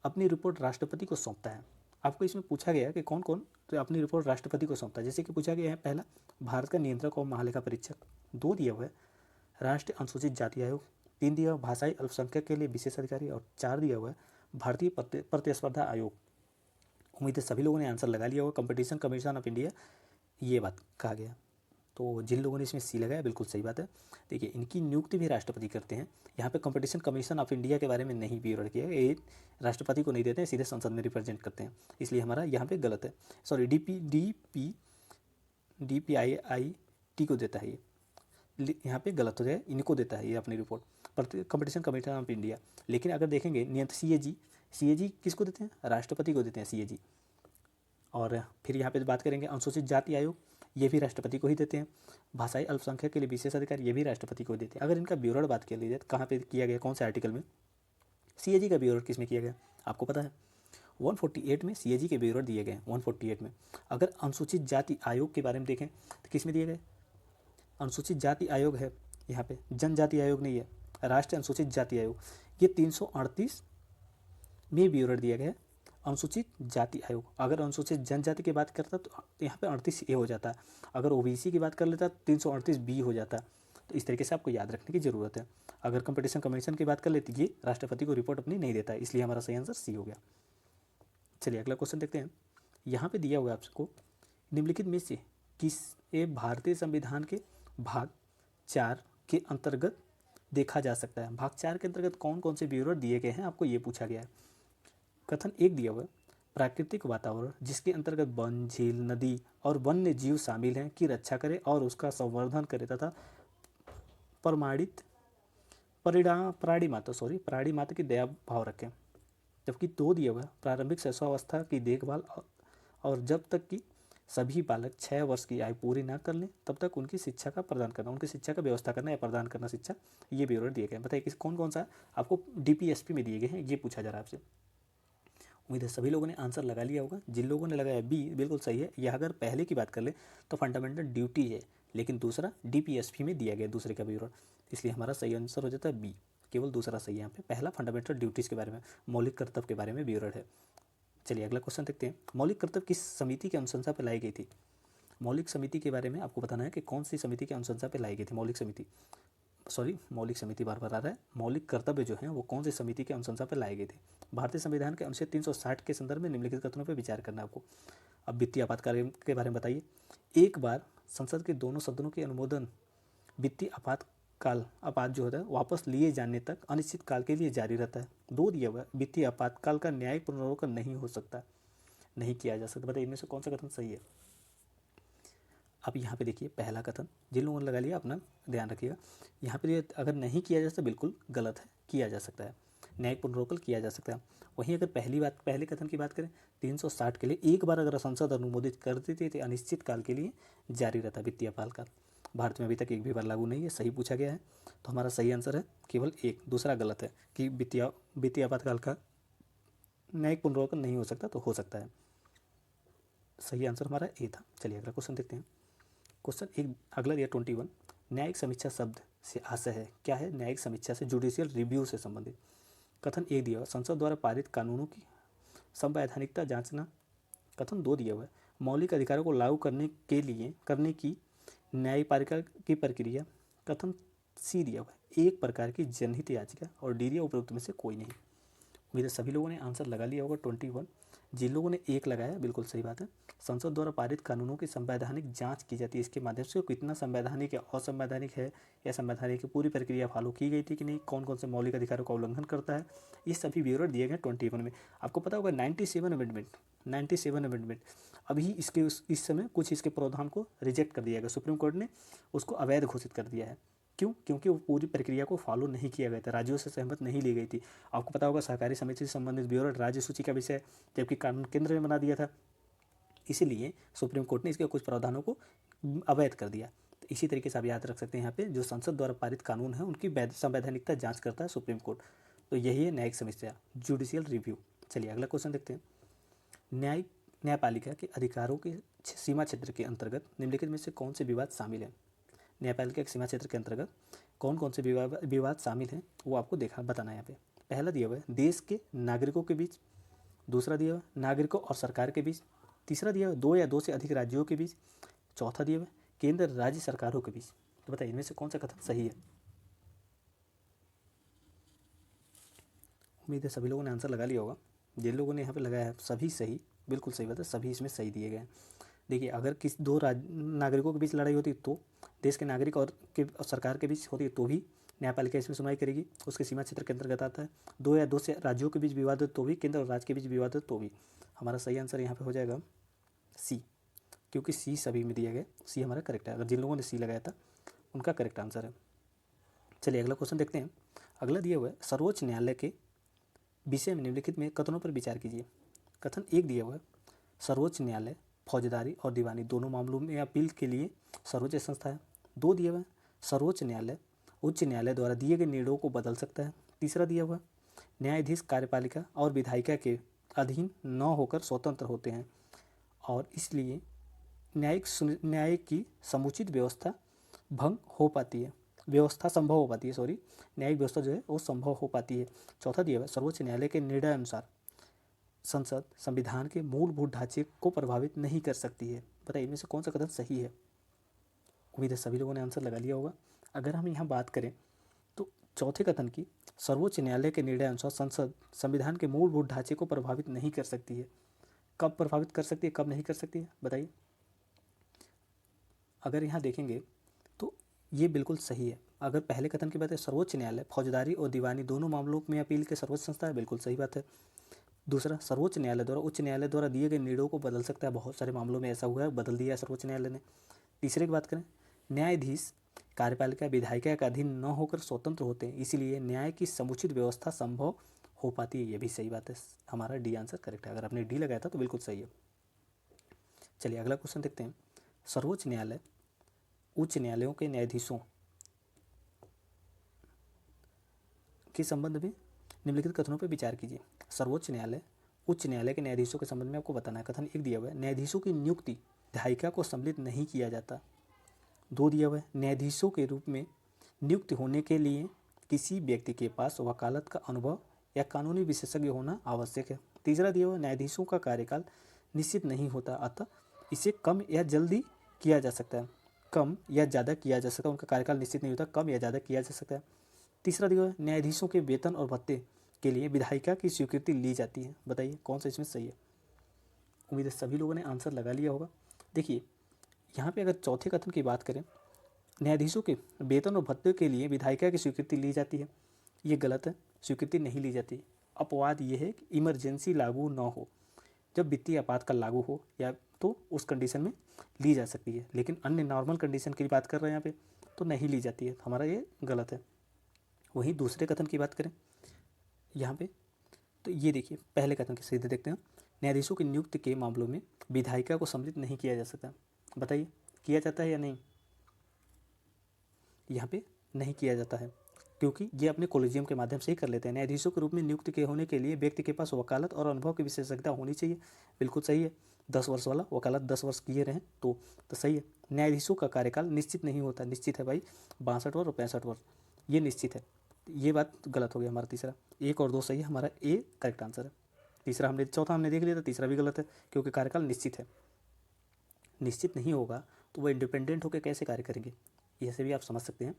अपनी रिपोर्ट राष्ट्रपति को सौंपता है? आपको इसमें पूछा गया कि कौन कौन तो अपनी रिपोर्ट राष्ट्रपति को सौंपता है। जैसे कि पूछा गया है, पहला भारत का नियंत्रक और महालेखा परीक्षक, 2 दिया हुआ है राष्ट्रीय अनुसूचित जाति आयोग, 3 दिया हुआ भाषाई अल्पसंख्यक के लिए विशेष अधिकारी और 4 दिया हुआ है भारतीय प्रतिस्पर्धा आयोग। उम्मीद है सभी लोगों ने आंसर लगा लिया होगा। कंपटीशन कमीशन ऑफ इंडिया, ये बात कहा गया। तो जिन लोगों ने इसमें सी लगाया बिल्कुल सही बात है। देखिए इनकी नियुक्ति भी राष्ट्रपति करते हैं। यहाँ पे कंपटीशन कमीशन ऑफ इंडिया के बारे में नहीं विवरण किया है, ये राष्ट्रपति को नहीं देते हैं, सीधे संसद में रिप्रेजेंट करते हैं, इसलिए हमारा यहाँ पे गलत है। सॉरी, DPIIT को देता है ये, यहाँ पे गलत हो जाए, इनको देता है ये अपनी report competition commission of India. लेकिन अगर देखेंगे नियंत्रक CAG किसको देते हैं? राष्ट्रपति को देते हैं CAG। और फिर यहाँ पे बात करेंगे अनुसूचित जाति आयोग, ये भी राष्ट्रपति को ही देते हैं। भाषाई अल्पसंख्यक के लिए विशेष अधिकार, ये भी राष्ट्रपति को देते हैं। अगर इनका विवरण बात कर लीजिए कहाँ पे किया गया, कौन से आर्टिकल में CAG का विवरण किस में किया गया आपको पता है? 148 में CAG के विवरण दिए गए, 148 में। अगर अनुसूचित जाति आयोग के बारे में देखें तो किस में दिए गए? अनुसूचित जाति आयोग है यहाँ पे, जनजाति आयोग नहीं है, राष्ट्रीय अनुसूचित जाति आयोग। ये 338 में विवरण दिया गया है अनुसूचित जाति आयोग। अगर अनुसूचित जनजाति की बात करता तो यहाँ पे 38A हो जाता है। अगर OBC की बात कर लेता तो 338B हो जाता। तो इस तरीके से आपको याद रखने की ज़रूरत है। अगर कंपटीशन कमीशन की बात कर लेते ये राष्ट्रपति को रिपोर्ट अपनी नहीं देता है, इसलिए हमारा सही आंसर सी हो गया। चलिए अगला क्वेश्चन देखते हैं। यहाँ पे दिया हुआ है आपको, निम्नलिखित में से किसे भारतीय संविधान के भाग 4 के अंतर्गत देखा जा सकता है? भाग 4 के अंतर्गत कौन कौन से विवरण दिए गए हैं आपको ये पूछा गया है। कथन 1 दिया हुआ है, प्राकृतिक वातावरण जिसके अंतर्गत वन, झील, नदी और वन्य जीव शामिल हैं की रक्षा करे और उसका संवर्धन करे तथा प्राणी माता की दया भाव रखें। जबकि 2 दिया हुआ है, प्रारंभिक शैशवावस्था की देखभाल और जब तक कि सभी बालक 6 वर्ष की आयु पूरी ना कर लें तब तक उनकी शिक्षा का प्रदान करना, उनकी शिक्षा का व्यवस्था करना या प्रदान करना शिक्षा, ये विवरण दिए गए हैं। बताइए किस कौन कौन सा आपको DPSP में दिए गए हैं, ये पूछा जा रहा है आपसे। उम्मीद है सभी लोगों ने आंसर लगा लिया होगा। जिन लोगों ने लगाया बी बिल्कुल सही है। यह अगर पहले की बात कर ले तो फंडामेंटल ड्यूटी है, लेकिन दूसरा DPSP में दिया गया दूसरे का विवरण, इसलिए हमारा सही आंसर हो जाता है बी। केवल दूसरा सही है यहाँ पे, पहला फंडामेंटल ड्यूटीज़ के बारे में, मौलिक कर्तव्य के बारे में विवरण है। चलिए अगला क्वेश्चन देखते हैं। मौलिक कर्तव्य किस समिति की अनुशंसा पर लाई गई थी? मौलिक समिति के बारे में आपको बताना है कि कौन सी समिति की अनुशंसा पर लाई गई थी मौलिक समिति। मौलिक समिति बार बार आ रहा है, मौलिक कर्तव्य जो हैं वो कौन सी समिति के अनुशंसा पर लाए गए थे। भारतीय संविधान के अनुच्छेद 360 के संदर्भ में निम्नलिखित कथनों पर विचार करना है आपको। अब वित्तीय आपातकाल के बारे में बताइए। एक बार संसद के दोनों सदनों के अनुमोदन वित्तीय आपात जो होता है वापस लिए जाने तक अनिश्चित काल के लिए जारी रहता है। दो दिया हुआ वित्तीय आपातकाल का न्यायिक पुनरावलोकन नहीं हो सकता, नहीं किया जा सकता। बताइए इनमें से कौन सा कथन सही है। अब यहाँ पे देखिए पहला कथन, जिन लोगों ने लगा लिया अपना ध्यान रखिएगा। यहाँ पे अगर नहीं किया जा सकता बिल्कुल गलत है, किया जा सकता है, न्यायिक पुनरावलोकन किया जा सकता है। वहीं अगर पहले कथन की बात करें 360 के लिए एक बार अगर संसद अनुमोदित कर देती तो अनिश्चित काल के लिए जारी रहता वित्तीय आपातकाल। भारत में अभी तक एक भी बार लागू नहीं है, सही पूछा गया है। तो हमारा सही आंसर है केवल एक, दूसरा गलत है कि वित्तीय आपातकाल का न्यायिक पुनरावलोकन नहीं हो सकता, तो हो सकता है। सही आंसर हमारा ए था। चलिए अगला क्वेश्चन देखते हैं। क्वेश्चन एक अगला दिया 21, न्यायिक समीक्षा शब्द से आशय है क्या है। न्यायिक समीक्षा से जुडिशियल रिव्यू से संबंधित। कथन एक दिया हुआ संसद द्वारा पारित कानूनों की संवैधानिकता जांचना। कथन दो दिया हुआ है मौलिक अधिकारों को लागू करने की न्यायपालिका की प्रक्रिया। कथन सी दिया हुआ है एक प्रकार की जनहित याचिका। और डी दिया उपरोक्त में से कोई नहीं। उम्मीद है सभी लोगों ने आंसर लगा लिया होगा 21। जिन लोगों ने एक लगाया बिल्कुल सही बात है। संसद द्वारा पारित कानूनों की संवैधानिक जांच की जाती है, इसके माध्यम से कितना संवैधानिक है, असंवैधानिक है या संवैधानिक की पूरी प्रक्रिया फॉलो की गई थी कि नहीं, कौन कौन से मौलिक अधिकारों का उल्लंघन करता है, ये सभी विवरण दिए गए 21 में। आपको पता होगा 97 अमेंडमेंट अभी इस समय कुछ इसके प्रावधान को रिजेक्ट कर दिया गया, सुप्रीम कोर्ट ने उसको अवैध घोषित कर दिया है। क्यों? क्योंकि वो पूरी प्रक्रिया को फॉलो नहीं किया गया था, राज्यों से सहमत नहीं ली गई थी। आपको पता होगा सहकारी समिति से संबंधित विवरण राज्य सूची का विषय जबकि कानून केंद्र में बना दिया था, इसीलिए सुप्रीम कोर्ट ने इसके कुछ प्रावधानों को अवैध कर दिया। तो इसी तरीके से आप याद रख सकते हैं यहाँ पे जो संसद द्वारा पारित कानून है उनकी संवैधानिकता जांच करता है सुप्रीम कोर्ट। तो यही है न्यायिक समीक्षा, जुडिशियल रिव्यू। चलिए अगला क्वेश्चन देखते हैं। न्यायपालिका के अधिकारों के सीमा क्षेत्र के अंतर्गत निम्नलिखित में से कौन से विवाद शामिल हैं। न्यायपालिका के सीमा क्षेत्र के अंतर्गत कौन कौन से विवाद शामिल हैं वो आपको बताना है यहाँ पे। पहला दिया हुआ है देश के नागरिकों के बीच, दूसरा दिया हुआ है नागरिकों और सरकार के बीच, तीसरा दिया हुआ है दो या दो से अधिक राज्यों के बीच, चौथा दिया हुआ है केंद्र राज्य सरकारों के बीच। तो बताइए इनमें से कौन सा कथन सही है। उम्मीद है सभी लोगों ने आंसर लगा लिया होगा। जिन लोगों ने यहाँ पे लगाया है सभी सही, बिल्कुल सही बात है, सभी इसमें सही दिए गए हैं। देखिए अगर किसी दो नागरिकों के बीच लड़ाई होती तो देश के नागरिक और सरकार के बीच होती तो भी न्यायपालिका इसमें सुनवाई करेगी, उसके सीमा क्षेत्र के अंतर्गत आता है। दो या दो से राज्यों के बीच विवाद हो तो भी, केंद्र और राज्य के बीच विवाद हो तो भी। हमारा सही आंसर यहाँ पे हो जाएगा सी, क्योंकि सी सभी में दिया गया, सी हमारा करेक्ट है। अगर जिन लोगों ने सी लगाया था उनका करेक्ट आंसर है। चलिए अगला क्वेश्चन देखते हैं। अगला दिया हुआ है सर्वोच्च न्यायालय के विषय में निम्नलिखित में कथनों पर विचार कीजिए। कथन एक दिया हुआ है सर्वोच्च न्यायालय फौजदारी और दीवानी दोनों मामलों में अपील के लिए सर्वोच्च संस्था है। दो दिया हुआ है सर्वोच्च न्यायालय उच्च न्यायालय द्वारा दिए गए निर्णयों को बदल सकता है। तीसरा दिया हुआ न्यायाधीश कार्यपालिका और विधायिका के अधीन न होकर स्वतंत्र होते हैं और इसलिए न्याय की समुचित व्यवस्था संभव हो पाती है, न्यायिक व्यवस्था जो है वो संभव हो पाती है। चौथा दिया हुआ सर्वोच्च न्यायालय के निर्णय अनुसार संसद संविधान के मूलभूत ढांचे को प्रभावित नहीं कर सकती है। बताइए इनमें से कौन सा कथन सही है। उम्मीद है सभी लोगों ने आंसर लगा लिया होगा। अगर हम यहाँ बात करें तो चौथे कथन की सर्वोच्च न्यायालय के निर्णय अनुसार संसद संविधान के मूलभूत ढांचे को प्रभावित नहीं कर सकती है। कब प्रभावित कर सकती है, कब नहीं कर सकती है, बताइए। अगर यहाँ देखेंगे तो ये बिल्कुल सही है। अगर पहले कथन की बात है सर्वोच्च न्यायालय फौजदारी और दीवानी दोनों मामलों में अपील के सर्वोच्च संस्था है, बिल्कुल सही बात है। दूसरा सर्वोच्च न्यायालय द्वारा उच्च न्यायालय द्वारा दिए गए निर्णयों को बदल सकता है, बहुत सारे मामलों में ऐसा हुआ है, बदल दिया है सर्वोच्च न्यायालय ने। तीसरे की बात करें न्यायाधीश कार्यपालिका विधायिका का अधीन न होकर स्वतंत्र होते हैं, इसीलिए न्याय की समुचित व्यवस्था संभव हो पाती है, ये भी सही बात है। हमारा डी आंसर करेक्ट है। अगर आपने डी लगाया था तो बिल्कुल सही है। चलिए अगला क्वेश्चन देखते हैं। सर्वोच्च न्यायालय उच्च न्यायालयों के न्यायाधीशों के संबंध में निम्नलिखित कथनों पर विचार कीजिए। सर्वोच्च न्यायालय उच्च न्यायालय के न्यायाधीशों के संबंध में आपको बताना है। कथन एक दिया हुआ है न्यायाधीशों की नियुक्ति विधायिका को सम्मिलित नहीं किया जाता। दो दिया हुआ है न्यायाधीशों के रूप में नियुक्त होने के लिए किसी व्यक्ति के पास वकालत का अनुभव या कानूनी विशेषज्ञ होना आवश्यक है। तीसरा दिया हुआ न्यायाधीशों का कार्यकाल निश्चित नहीं होता, अतः इसे कम या जल्दी किया जा सकता है। कम या ज़्यादा किया जा सकता है, उनका कार्यकाल निश्चित नहीं होता, कम या ज़्यादा किया जा सकता है। तीसरा दिया हुआ है न्यायाधीशों के वेतन और भत्ते के लिए विधायिका की स्वीकृति ली जाती है। बताइए कौन सा इसमें सही है। उम्मीद है सभी लोगों ने आंसर लगा लिया होगा। देखिए यहाँ पे अगर चौथे कथन की बात करें, न्यायाधीशों के वेतन और भत्ते के लिए विधायिका की स्वीकृति ली जाती है, ये गलत है, स्वीकृति नहीं ली जाती। अपवाद ये है कि इमरजेंसी लागू न हो, जब वित्तीय आपातकाल लागू हो या तो उस कंडीशन में ली जा सकती है, लेकिन अन्य नॉर्मल कंडीशन की बात कर रहे हैं यहाँ पे तो नहीं ली जाती है, हमारा ये गलत है। वहीं दूसरे कथन की बात करें यहाँ पे तो ये देखिए पहले कथन के सीधे देखते हैं, न्यायाधीशों की नियुक्ति के मामलों में विधायिका को सम्मिलित नहीं किया जा सकता। बताइए किया जाता है या नहीं। यहाँ पे नहीं किया जाता है क्योंकि ये अपने कॉलेजियम के माध्यम से ही कर लेते हैं। न्यायाधीशों के रूप में नियुक्त के होने के लिए व्यक्ति के पास वकालत और अनुभव की विशेषज्ञता होनी चाहिए। बिल्कुल सही है, 10 वर्ष वाला वकालत 10 वर्ष किए रहें तो सही है। न्यायाधीशों का कार्यकाल निश्चित नहीं होता, निश्चित है भाई 62 वर्ष और 65 वर्ष, ये निश्चित है। ये बात गलत हो गया हमारा तीसरा, 1 और 2 सही है, हमारा ए करेक्ट आंसर है। चौथा हमने देख लिया था, तीसरा भी गलत है क्योंकि कार्यकाल निश्चित है। निश्चित नहीं होगा तो वो इंडिपेंडेंट होकर कैसे कार्य करेंगे, ऐसे भी आप समझ सकते हैं।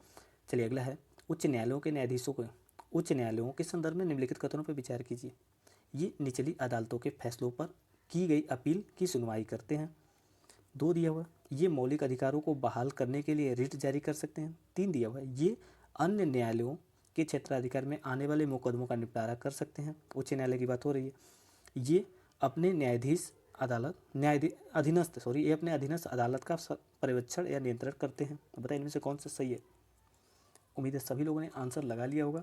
चलिए अगला है उच्च न्यायालयों के न्यायाधीशों को उच्च न्यायालयों के संदर्भ में निम्नलिखित कथनों पर विचार कीजिए। ये निचली अदालतों के फैसलों पर की गई अपील की सुनवाई करते हैं। 2 दिया हुआ ये मौलिक अधिकारों को बहाल करने के लिए रिट जारी कर सकते हैं। 3 दिया हुआ ये अन्य न्यायालयों के क्षेत्राधिकार में आने वाले मुकदमों का निपटारा कर सकते हैं। उच्च न्यायालय की बात हो रही है। ये अपने ये अपने अधीनस्थ अदालत का पर्यवेक्षण या नियंत्रण करते हैं। बताइए इनमें से कौन सा सही है। उम्मीद है सभी लोगों ने आंसर लगा लिया होगा।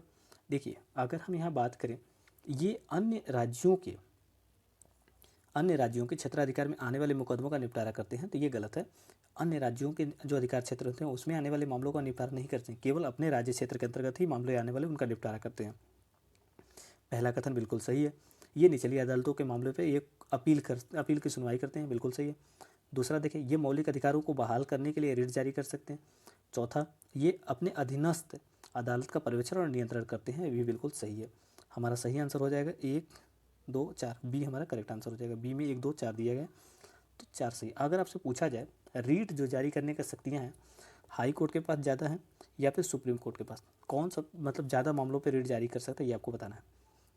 देखिए अगर हम यहाँ बात करें, ये अन्य राज्यों के क्षेत्राधिकार में आने वाले मुकदमों का निपटारा करते हैं तो ये गलत है। अन्य राज्यों के जो अधिकार क्षेत्र होते हैं उसमें आने वाले मामलों का निपटारा नहीं करते, केवल अपने राज्य क्षेत्र के अंतर्गत ही मामले आने वाले उनका निपटारा करते हैं। पहला कथन बिल्कुल सही है, ये निचली अदालतों के मामले पर एक अपील की सुनवाई करते हैं, बिल्कुल सही है। दूसरा देखिए ये मौलिक अधिकारों को बहाल करने के लिए रिट जारी कर सकते हैं। चौथा ये अपने अधीनस्थ अदालत का पर्यवेक्षण और नियंत्रण करते हैं, ये भी बिल्कुल सही है। हमारा सही आंसर हो जाएगा 1 2 4, बी हमारा करेक्ट आंसर हो जाएगा। बी में 1 2 4 दिया गया तो 4 सही। अगर आपसे पूछा जाए रीट जो जारी करने की शक्तियाँ हैं हाई कोर्ट के पास ज़्यादा हैं या फिर सुप्रीम कोर्ट के पास, कौन सा मतलब ज़्यादा मामलों पर रीट जारी कर सकता है ये आपको बताना है।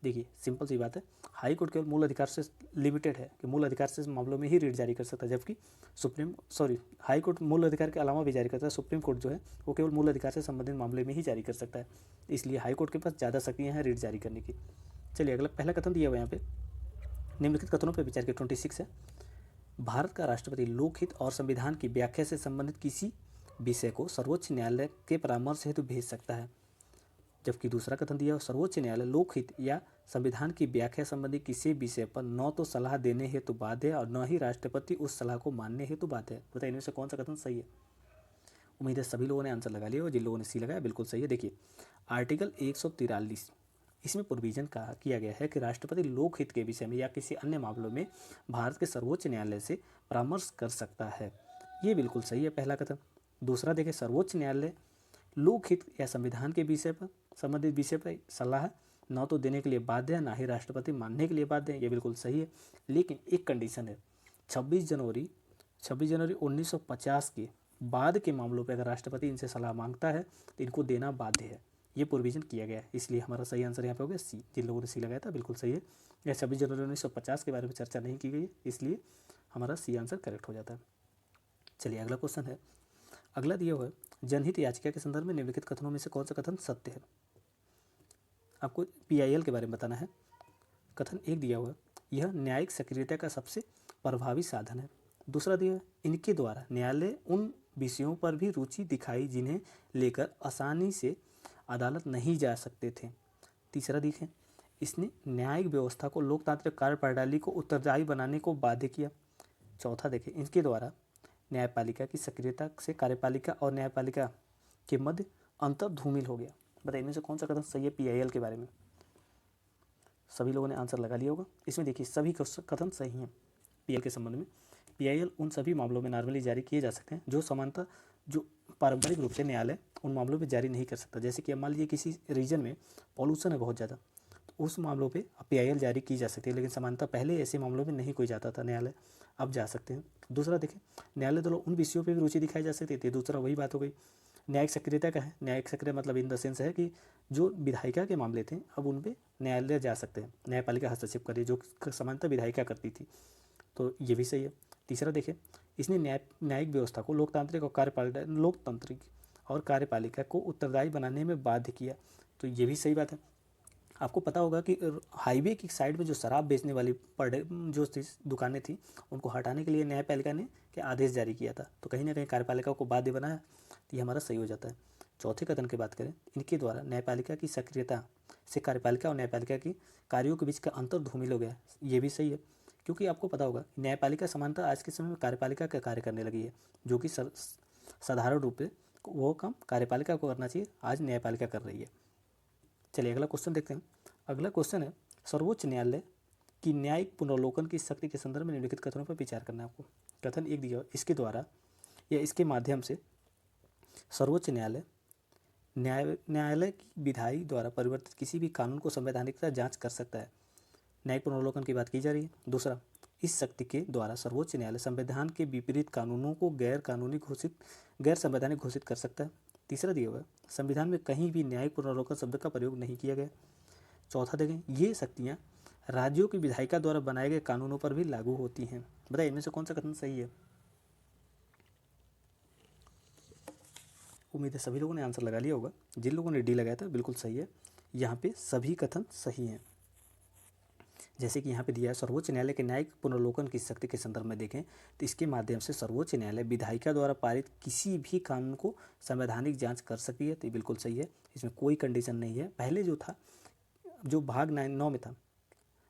देखिए सिंपल सी बात है, हाई कोर्ट केवल मूल अधिकार से लिमिटेड है कि मूल अधिकार से मामलों में ही रीट जारी कर सकता है, जबकि हाई कोर्ट मूल अधिकार के अलावा भी जारी करता है। सुप्रीम कोर्ट जो है वो केवल मूल अधिकार से संबंधित मामले में ही जारी कर सकता है, इसलिए हाई कोर्ट के पास ज़्यादा शक्तियाँ हैं रीट जारी करने की। चलिए अगला पहला कथन दिया हुआ यहाँ पे, निम्नलिखित कथनों पर विचार के 26 है, भारत का राष्ट्रपति लोकहित और संविधान की व्याख्या से संबंधित किसी विषय को सर्वोच्च न्यायालय के परामर्श हेतु भेज सकता है। जबकि दूसरा कथन दिया सर्वोच्च न्यायालय लोकहित या संविधान की व्याख्या संबंधी किसी विषय पर न तो सलाह देने हेतु बाध्य है और न ही राष्ट्रपति उस सलाह को मानने हेतु बाध्य है। बताइए इनमें से कौन सा कथन सही है। उम्मीद है सभी लोगों ने आंसर लगा लिया और जिन लोगों ने सी लगाया बिल्कुल सही है। देखिए आर्टिकल 143 इसमें प्रोविजन किया गया है कि राष्ट्रपति लोकहित के विषय में या किसी अन्य मामलों में भारत के सर्वोच्च न्यायालय से परामर्श कर सकता है, ये बिल्कुल सही है पहला कथन। दूसरा देखिए सर्वोच्च न्यायालय लोकहित या संविधान के विषय पर संबंधित विषय पर सलाह न तो देने के लिए बाध्य है ना ही राष्ट्रपति मानने के लिए बाध्य है, ये बिल्कुल सही है। लेकिन एक कंडीशन है, 26 जनवरी 1950 के बाद के मामलों पर अगर राष्ट्रपति इनसे सलाह मांगता है तो इनको देना बाध्य है, ये प्रोविजन किया गया है। इसलिए हमारा सही आंसर यहाँ पे हो गया सी। जिन लोगों ने सी लगाया था बिल्कुल सही है। यह 26 जनवरी 1950 के बारे में चर्चा नहीं की गई, इसलिए हमारा सी आंसर करेक्ट हो जाता है। चलिए अगला क्वेश्चन है, अगला दिया हुआ है जनहित याचिका के संदर्भ में निम्नलिखित कथनों में से कौन सा कथन सत्य है। आपको पीआईएल के बारे में बताना है। कथन 1 दिया हुआ है, यह न्यायिक सक्रियता का सबसे प्रभावी साधन है। दूसरा दिया है, इनके द्वारा न्यायालय उन विषयों पर भी रुचि दिखाई जिन्हें लेकर आसानी से अदालत नहीं जा सकते थे। तीसरा देखें, इसने न्यायिक व्यवस्था को लोकतांत्रिक कार्यप्रणाली को उत्तरदायी बनाने को बाध्य किया। चौथा देखें, इनके द्वारा न्यायपालिका की सक्रियता से कार्यपालिका और न्यायपालिका के मध्य अंतर धूमिल हो गया। बताइए इनमें से कौन सा कथन सही है पीआईएल के बारे में। सभी लोगों ने आंसर लगा लिया होगा। इसमें देखिए सभी कथन सही हैं पीआईएल के संबंध में। पीआईएल उन सभी मामलों में नॉर्मली जारी किए जा सकते हैं जो पारंपरिक रूप से न्यायालय उन मामलों पे जारी नहीं कर सकता। जैसे कि मान लीजिए किसी रीजन में पॉल्यूशन है बहुत ज़्यादा, तो उस मामलों पे पीआईएल जारी की जा सकती है, लेकिन समानता पहले ऐसे मामलों में नहीं कोई जाता था न्यायालय। अब जा सकते हैं। दूसरा देखें, न्यायालय द्वारा उन विषयों पर भी रुचि दिखाई जा सकती थी। दूसरा वही बात हो गई। न्यायिक सक्रियता का है, न्यायिक सक्रिय मतलब इन द सेंस है कि जो विधायिका के मामले थे अब उन पे न्यायालय जा सकते हैं, न्यायपालिका हस्तक्षेप कर रही है, जो समानता विधायिका करती थी, तो ये भी सही है। तीसरा देखें, इसने न्यायिक व्यवस्था को लोकतांत्रिक और कार्यपालिका को उत्तरदायी बनाने में बाध्य किया, तो ये भी सही बात है। आपको पता होगा कि हाईवे की साइड में जो शराब बेचने वाली जो दुकानें थी उनको हटाने के लिए न्यायपालिका ने क्या आदेश जारी किया था, तो कहीं ना कहीं कार्यपालिका को बाध्य बनाया, तो ये हमारा सही हो जाता है। चौथे कथन की बात करें, इनके द्वारा न्यायपालिका की सक्रियता से कार्यपालिका और न्यायपालिका की कार्यों के बीच का अंतर धूमिल हो गया, ये भी सही है। क्योंकि आपको पता होगा न्यायपालिका समानता आज के समय में कार्यपालिका का कार्य करने लगी है, जो कि साधारण रूप से वो काम कार्यपालिका को करना चाहिए, आज न्यायपालिका कर रही है। चलिए अगला क्वेश्चन देखते हैं। अगला क्वेश्चन है, सर्वोच्च न्यायालय की न्यायिक पुनर्वलोकन की शक्ति के संदर्भ में निम्नलिखित कथनों पर विचार करना है आपको। कथन एक दिया, इसके द्वारा या इसके माध्यम से सर्वोच्च न्यायालय की विधायी द्वारा परिवर्तित किसी भी कानून को संवैधानिकता जांच कर सकता है। न्यायिक पुनर्वलोकन की बात की जा रही है। दूसरा, इस शक्ति के द्वारा सर्वोच्च न्यायालय संविधान के विपरीत कानूनों को गैर संवैधानिक घोषित कर सकता है। तीसरा दिया हुआ, संविधान में कहीं भी न्यायिक पुनर्वलोकन शब्द का प्रयोग नहीं किया गया। चौथा देखें, ये शक्तियाँ राज्यों की विधायिका द्वारा बनाए गए कानूनों पर भी लागू होती हैं। बताइए इनमें से कौन सा कथन सही है। उम्मीद है सभी लोगों ने आंसर लगा लिया होगा। जिन लोगों ने डी लगाया था बिल्कुल सही है, यहाँ पे सभी कथन सही हैं। जैसे कि यहाँ पे दिया है, सर्वोच्च न्यायालय के न्यायिक पुनर्वलोकन की शक्ति के संदर्भ में देखें तो इसके माध्यम से सर्वोच्च न्यायालय विधायिका द्वारा पारित किसी भी कानून को संवैधानिक जांच कर सकती है, तो ये बिल्कुल सही है, इसमें कोई कंडीशन नहीं है। पहले जो था, जो भाग 9 में था,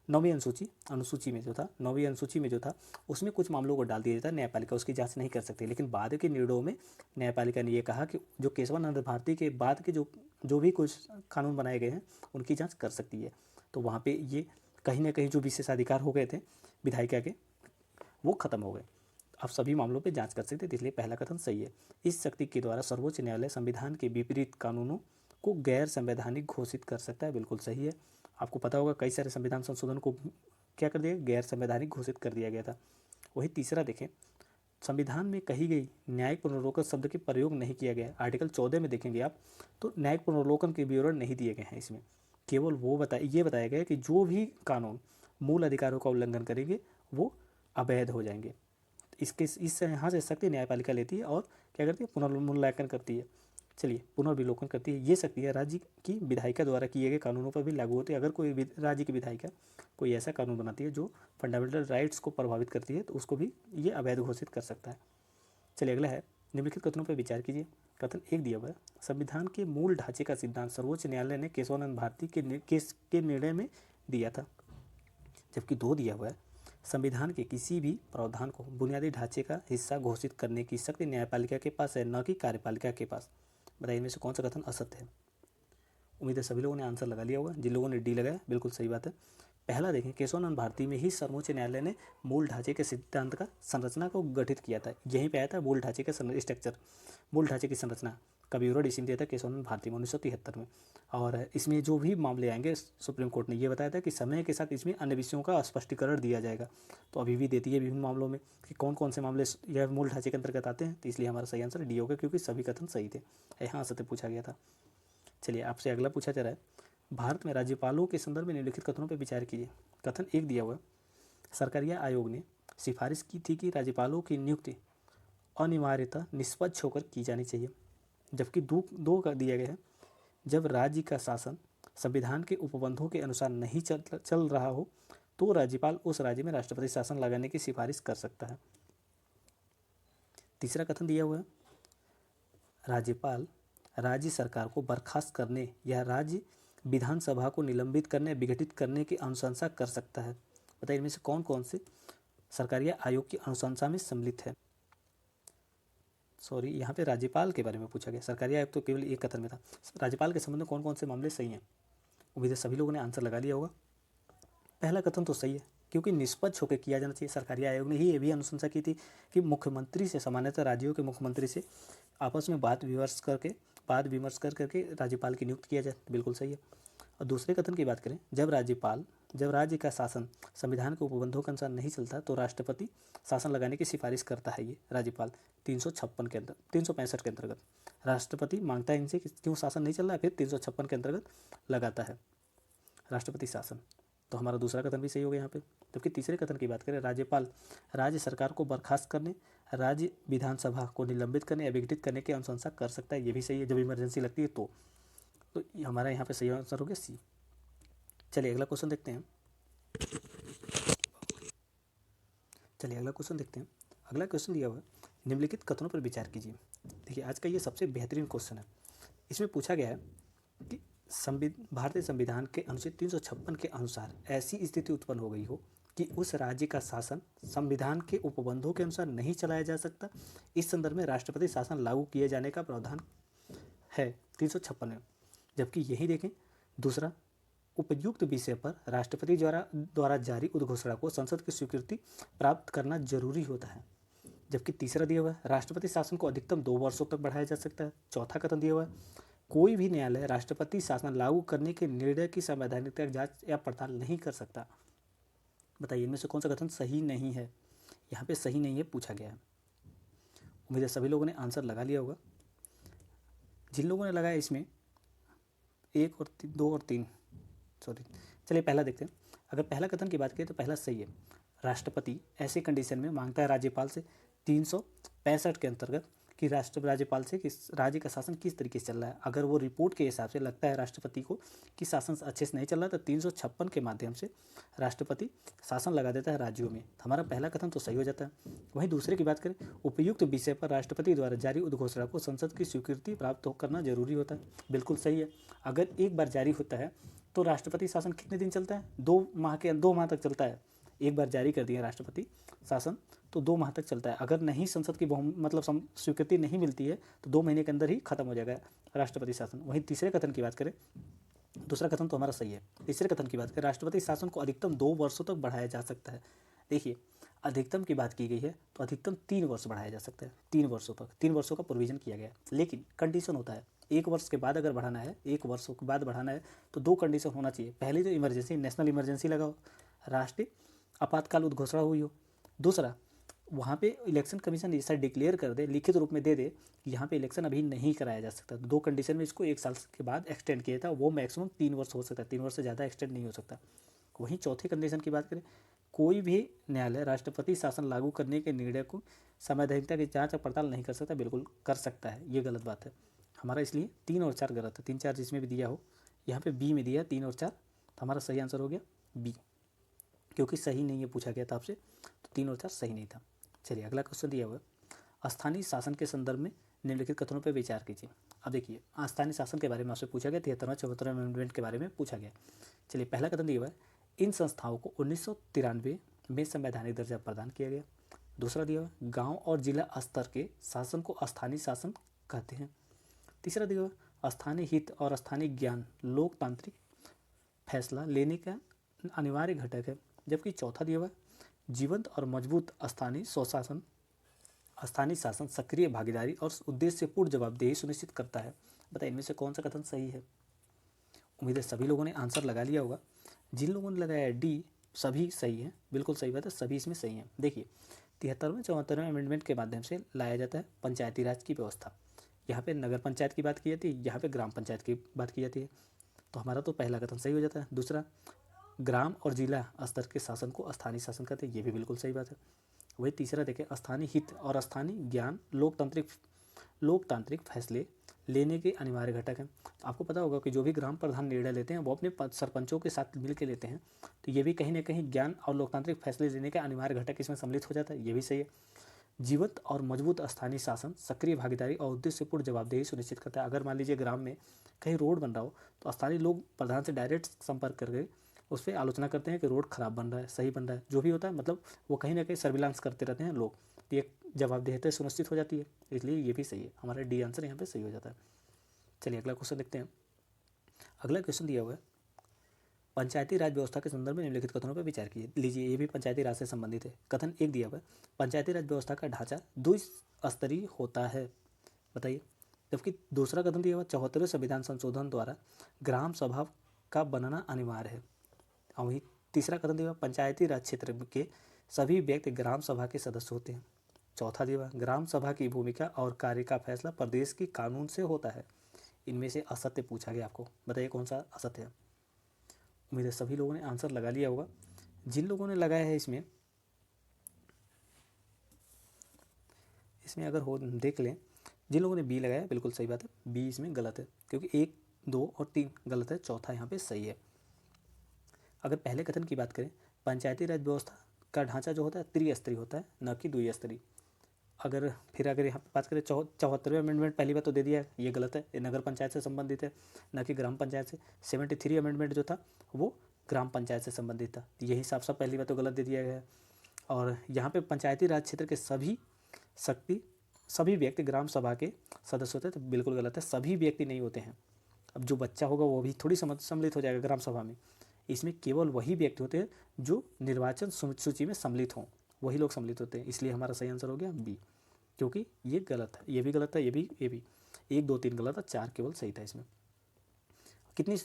9वीं अनुसूची में जो था, 9वीं अनुसूची में जो था, उसमें कुछ मामलों को डाल दिया जाता है, न्यायपालिका उसकी जांच नहीं कर सकती। लेकिन बाद के निर्णयों में न्यायपालिका ने ये कहा कि जो केशवानंद भारती के बाद के जो भी कुछ कानून बनाए गए हैं उनकी जांच कर सकती है। तो वहाँ पे ये कहीं ना कहीं जो विशेषाधिकार हो गए थे विधायिका के, वो खत्म हो गए, अब सभी मामलों पे जांच कर सकते थे, इसलिए पहला कथन सही है। इस शक्ति के द्वारा सर्वोच्च न्यायालय संविधान के विपरीत कानूनों को गैर संवैधानिक घोषित कर सकता है, बिल्कुल सही है। आपको पता होगा कई सारे संविधान संशोधन को क्या कर दिया, गैर संवैधानिक घोषित कर दिया गया था। वही तीसरा देखें, संविधान में कही गई न्यायिक पुनर्वलोकन शब्द के प्रयोग नहीं किया गया। आर्टिकल 14 में देखेंगे आप तो न्यायिक पुनर्वलोकन के विवरण नहीं दिए गए हैं, इसमें केवल वो बताया गया कि जो भी कानून मूल अधिकारों का उल्लंघन करेंगे वो अवैध हो जाएंगे। इससे यहाँ से शक्ति न्यायपालिका लेती है और क्या करती है, पुनर्मूल्यांकन करती है। चलिए, पुनर्विलोकन करती है। ये शक्ति है राज्य की विधायिका द्वारा किए गए कानूनों पर भी लागू होती है। अगर कोई राज्य की विधायिका कोई ऐसा कानून बनाती है जो फंडामेंटल राइट्स को प्रभावित करती है, तो उसको भी ये अवैध घोषित कर सकता है। चलिए अगला है, निम्नलिखित कथनों पर विचार कीजिए। कथन एक दिया हुआ है, संविधान के मूल ढांचे का सिद्धांत सर्वोच्च न्यायालय ने केशवानंद भारती के केस के निर्णय में दिया था। जबकि 2 दिया हुआ है, संविधान के किसी भी प्रावधान को बुनियादी ढांचे का हिस्सा घोषित करने की शक्ति न्यायपालिका के पास है, न कि कार्यपालिका के पास। बताइए इनमें से कौन सा कथन असत्य है। उम्मीद है सभी लोगों ने आंसर लगा लिया होगा। जिन लोगों ने डी लगाया बिल्कुल सही बात है। पहला देखें, केशवानंद भारती में ही सर्वोच्च न्यायालय ने मूल ढांचे के सिद्धांत का संरचना को गठित किया था। यहीं पे आया था मूल ढांचे का स्ट्रक्चर, मूल ढांचे की संरचना का विवरण इसी में दिया था केशवानंद भारती में 1973 में। और इसमें जो भी मामले आएंगे सुप्रीम कोर्ट ने ये बताया था कि समय के साथ इसमें अन्य विषयों का स्पष्टीकरण दिया जाएगा, तो अभी भी देती है विभिन्न मामलों में कि कौन कौन से मामले यह मूल ढांचे के अंतर्गत आते हैं। तो इसलिए हमारा सही आंसर डी होगा, क्योंकि सभी कथन सही थे। यहाँ से पूछा गया था। चलिए आपसे अगला पूछा जा रहा है, भारत में राज्यपालों के संदर्भ में निम्नलिखित कथनों पर विचार कीजिए। कथन एक दिया हुआ, सरकारिया आयोग ने सिफारिश की थी कि राज्यपालों की नियुक्ति अनिवार्यतः निष्पक्ष होकर की जानी चाहिए। जबकि दो का दिया गया है, जब राज्य का शासन संविधान के उपबंधों के अनुसार नहीं चल रहा हो तो राज्यपाल उस राज्य में राष्ट्रपति शासन लगाने की सिफारिश कर सकता है। तीसरा कथन दिया हुआ है, राज्यपाल राज्य सरकार को बर्खास्त करने या राज्य विधानसभा को निलंबित करने, विघटित करने की अनुशंसा कर सकता है। बताइए इनमें से कौन कौन से सरकारिया आयोग की अनुशंसा में सम्मिलित है। सॉरी, यहाँ पे राज्यपाल के बारे में पूछा गया, सरकारी आयोग तो केवल एक कथन में था। राज्यपाल के संबंध में कौन कौन से मामले सही हैं। उम्मीद है सभी लोगों ने आंसर लगा लिया होगा। पहला कथन तो सही है, क्योंकि निष्पक्ष होकर किया जाना चाहिए। सरकारी आयोग ने ही ये भी अनुशंसा की थी कि मुख्यमंत्री से, सामान्यतः राज्यों के मुख्यमंत्री से आपस में बात विमर्श करके राज्यपाल की नियुक्ति किया जाए, बिल्कुल सही है। और दूसरे कथन की बात करें, जब राज्य का शासन संविधान के उपबंधों के अनुसार नहीं चलता तो राष्ट्रपति शासन लगाने की सिफारिश करता है। ये राज्यपाल 356 के अंदर 365 के अंतर्गत राष्ट्रपति मांगता है इनसे कि क्यों शासन नहीं चल रहा है, फिर 356 के अंतर्गत लगाता है राष्ट्रपति शासन। तो हमारा दूसरा कथन भी सही हो गया यहाँ पे। जबकि तीसरे कथन की बात करें, राज्यपाल राज्य सरकार को बर्खास्त करने, राज्य विधानसभा को निलंबित करने या विघटित करने की अनुशंसा कर सकता है। ये भी सही है, जब इमरजेंसी लगती है तो हमारा यहाँ पे सही आंसर हो गया सी। चलिए अगला क्वेश्चन देखते हैं। अगला क्वेश्चन दिया हुआ है, निम्नलिखित कथनों पर विचार कीजिए। देखिए आज का ये सबसे बेहतरीन क्वेश्चन है। इसमें पूछा गया है कि भारतीय संविधान के अनुच्छेद 356 के अनुसार ऐसी स्थिति उत्पन्न हो गई हो कि उस राज्य का शासन संविधान के उपबंधों के अनुसार नहीं चलाया जा सकता, इस संदर्भ में राष्ट्रपति शासन लागू किए जाने का प्रावधान है 356 में। जबकि यही देखें दूसरा, उपयुक्त विषय पर राष्ट्रपति द्वारा जारी उद्घोषणा को संसद की स्वीकृति प्राप्त करना जरूरी होता है। जबकि तीसरा दिया हुआ है, राष्ट्रपति शासन को अधिकतम 2 वर्षों तक बढ़ाया जा सकता है। चौथा कथन दिया हुआ है, कोई भी न्यायालय राष्ट्रपति शासन लागू करने के निर्णय की संवैधानिकता जांच या पड़ताल नहीं कर सकता। बताइए इनमें से कौन सा कथन सही नहीं है? यहाँ पे सही नहीं है पूछा गया है। उम्मीद है सभी लोगों ने आंसर लगा लिया होगा। जिन लोगों ने लगाया इसमें 1 और 2 और 3 चलिए पहला देखते हैं। अगर पहला कथन की बात करें तो पहला सही है। राष्ट्रपति ऐसे कंडीशन में मांगता है राज्यपाल से 365 के अंतर्गत कि राज्यपाल से कि राज्य का शासन किस तरीके से चल रहा है। अगर वो रिपोर्ट के हिसाब से लगता है राष्ट्रपति को कि शासन अच्छे से नहीं चल रहा तो 356 के माध्यम से राष्ट्रपति शासन लगा देता है राज्यों में। हमारा पहला कथन तो सही हो जाता है। वहीं दूसरे की बात करें, उपयुक्त विषय पर राष्ट्रपति द्वारा जारी उद्घोषणा को संसद की स्वीकृति प्राप्त करना जरूरी होता है। बिल्कुल सही है। अगर एक बार जारी होता है तो राष्ट्रपति शासन कितने दिन चलता है? 2 माह तक चलता है। एक बार जारी कर दिया राष्ट्रपति शासन तो 2 माह तक चलता है। अगर नहीं संसद की स्वीकृति नहीं मिलती है तो 2 महीने के अंदर ही खत्म हो जाएगा राष्ट्रपति शासन। वहीं तीसरे कथन की बात करें, दूसरा कथन तो हमारा सही है। तीसरे कथन की बात करें, राष्ट्रपति शासन को अधिकतम 2 वर्षों तक बढ़ाया जा सकता है। देखिए अधिकतम की बात की गई है तो अधिकतम 3 वर्ष बढ़ाया जा सकता है। 3 वर्षों तक, 3 वर्षों का प्रोविजन किया गया है। लेकिन कंडीशन होता है 1 वर्ष के बाद अगर बढ़ाना है, 1 वर्षों के बाद बढ़ाना है तो 2 कंडीशन होना चाहिए। पहली तो इमरजेंसी, नेशनल इमरजेंसी लगा हो, राष्ट्रीय आपातकाल उद्घोषणा हुई हो। दूसरा, वहाँ पे इलेक्शन कमीशन ऐसा डिक्लेयर कर दे, लिखित रूप में दे दे कि यहाँ पे इलेक्शन अभी नहीं कराया जा सकता। तो 2 कंडीशन में इसको 1 साल के बाद एक्सटेंड किया था। वो मैक्सिमम 3 वर्ष हो सकता है, 3 वर्ष से ज़्यादा एक्सटेंड नहीं हो सकता। वहीं चौथी कंडीशन की बात करें, कोई भी न्यायालय राष्ट्रपति शासन लागू करने के निर्णय को संवैधानिकता की जांच और पड़ताल नहीं कर सकता। बिल्कुल कर सकता है, ये गलत बात है हमारा। इसलिए 3 और 4 गलत है। 3 4 जिसमें भी दिया हो, यहाँ पे बी में दिया 3 और 4, तो हमारा सही आंसर हो गया बी, क्योंकि सही नहीं है पूछा गया था आपसे, तो 3 और 4 सही नहीं था। चलिए अगला क्वेश्चन दिया हुआ है, स्थानीय शासन के संदर्भ में निम्नलिखित कथनों पर विचार कीजिए। अब देखिए स्थानीय शासन के बारे में आपसे पूछा गया, 73वां 74वां अमेंडमेंट के बारे में पूछा गया। चलिए पहला कथन दिया हुआ है, इन संस्थाओं को 1993 में संवैधानिक दर्जा प्रदान किया गया। दूसरा दिया हुआ है, गाँव और जिला स्तर के शासन को स्थानीय शासन कहते हैं। तीसरा दिया हुआ है, स्थानीय हित और स्थानीय ज्ञान लोकतांत्रिक फैसला लेने का अनिवार्य घटक है। जबकि चौथा दिया हुआ है, जीवंत और मजबूत स्थानीय शासन सक्रिय भागीदारी और उद्देश्यपूर्ण जवाबदेही सुनिश्चित करता है। बताइए इनमें से कौन सा कथन सही है? उम्मीद है सभी लोगों ने आंसर लगा लिया होगा। जिन लोगों ने लगाया डी, सभी सही है, बिल्कुल सही बात है, सभी इसमें सही है। देखिए 73वें 74वें अमेंडमेंट के माध्यम से लाया जाता है पंचायती राज की व्यवस्था। यहाँ पे नगर पंचायत की बात की जाती है, यहाँ पे ग्राम पंचायत की बात की जाती है। तो हमारा तो पहला कथन सही हो जाता है। दूसरा, ग्राम और जिला स्तर के शासन को स्थानीय शासन कहते हैं, ये भी बिल्कुल सही बात है। वही तीसरा देखें, स्थानीय हित और स्थानीय ज्ञान लोकतांत्रिक फैसले लेने के अनिवार्य घटक हैं। आपको पता होगा कि जो भी ग्राम प्रधान निर्णय लेते हैं वो अपने सरपंचों के साथ मिल के लेते हैं, तो ये भी कहीं ना कहीं ज्ञान और लोकतांत्रिक फैसले लेने का अनिवार्य घटक इसमें सम्मिलित हो जाता है, ये भी सही है। जीवंत और मजबूत स्थानीय शासन सक्रिय भागीदारी और उद्देश्यपूर्ण जवाबदेही सुनिश्चित करता है। अगर मान लीजिए ग्राम में कहीं रोड बन रहा हो तो स्थानीय लोग प्रधान से डायरेक्ट संपर्क करके उस पर आलोचना करते हैं कि रोड खराब बन रहा है, सही बन रहा है, जो भी होता है, मतलब वो कहीं ना कहीं सर्विलांस करते रहते हैं लोग, तो ये जवाबदेहिता सुनिश्चित हो जाती है, इसलिए ये भी सही है। हमारा डी आंसर यहाँ पे सही हो जाता है। चलिए अगला क्वेश्चन देखते हैं। अगला क्वेश्चन दिया हुआ है, पंचायती राज व्यवस्था के संदर्भ में निम्नलिखित कथनों पर विचार लीजिए। ये भी पंचायती राज से संबंधित है। कथन 1 दिया हुआ है, पंचायती राज व्यवस्था का ढांचा द्विस्तरीय होता है। बताइए। जबकि दूसरा कथन दिया हुआ, 74वें संविधान संशोधन द्वारा ग्राम सभा का बनना अनिवार्य है। और वहीं तीसरा कथन दिया, पंचायती राज क्षेत्र के सभी व्यक्ति ग्राम सभा के सदस्य होते हैं। चौथा दिया, ग्राम सभा की भूमिका और कार्य का फैसला प्रदेश की कानून से होता है। इनमें से असत्य पूछा गया आपको, बताइए कौन सा असत्य है। उम्मीद है सभी लोगों ने आंसर लगा लिया होगा। जिन लोगों ने लगाया है इसमें अगर हो देख लें, जिन लोगों ने बी लगाया बिल्कुल सही बात है, बी इसमें गलत है क्योंकि 1, 2 और 3 गलत है, चौथा यहाँ पे सही है। अगर पहले कथन की बात करें, पंचायती राज व्यवस्था का ढांचा जो होता है त्रिस्तरीय होता है, न कि द्विस्तरीय। अगर यहाँ पे बात करें 74वें अमेंडमेंट, पहली बात तो दे दिया है, ये गलत है, ये नगर पंचायत से संबंधित है, न कि ग्राम पंचायत से। 73 अमेंडमेंट जो था वो ग्राम पंचायत से संबंधित था, यही साफ साफ पहली बात तो गलत दे दिया गया है। और यहाँ पे पंचायती राज क्षेत्र के सभी व्यक्ति ग्राम सभा के सदस्य होते हैं, तो बिल्कुल गलत है, सभी व्यक्ति नहीं होते हैं। अब जो बच्चा होगा वो भी थोड़ी सम्मिलित हो जाएगा ग्राम सभा में। इसमें केवल वही व्यक्ति होते हैं जो निर्वाचन सूची में सम्मिलित हों, वही लोग सम्मिलित होते हैं। इसलिए हमारा सही आंसर हो गया बी, क्योंकि ये गलत है, ये भी गलत है, ये भी 1, 2, 3 गलत है, 4 केवल सही था इसमें। कितनी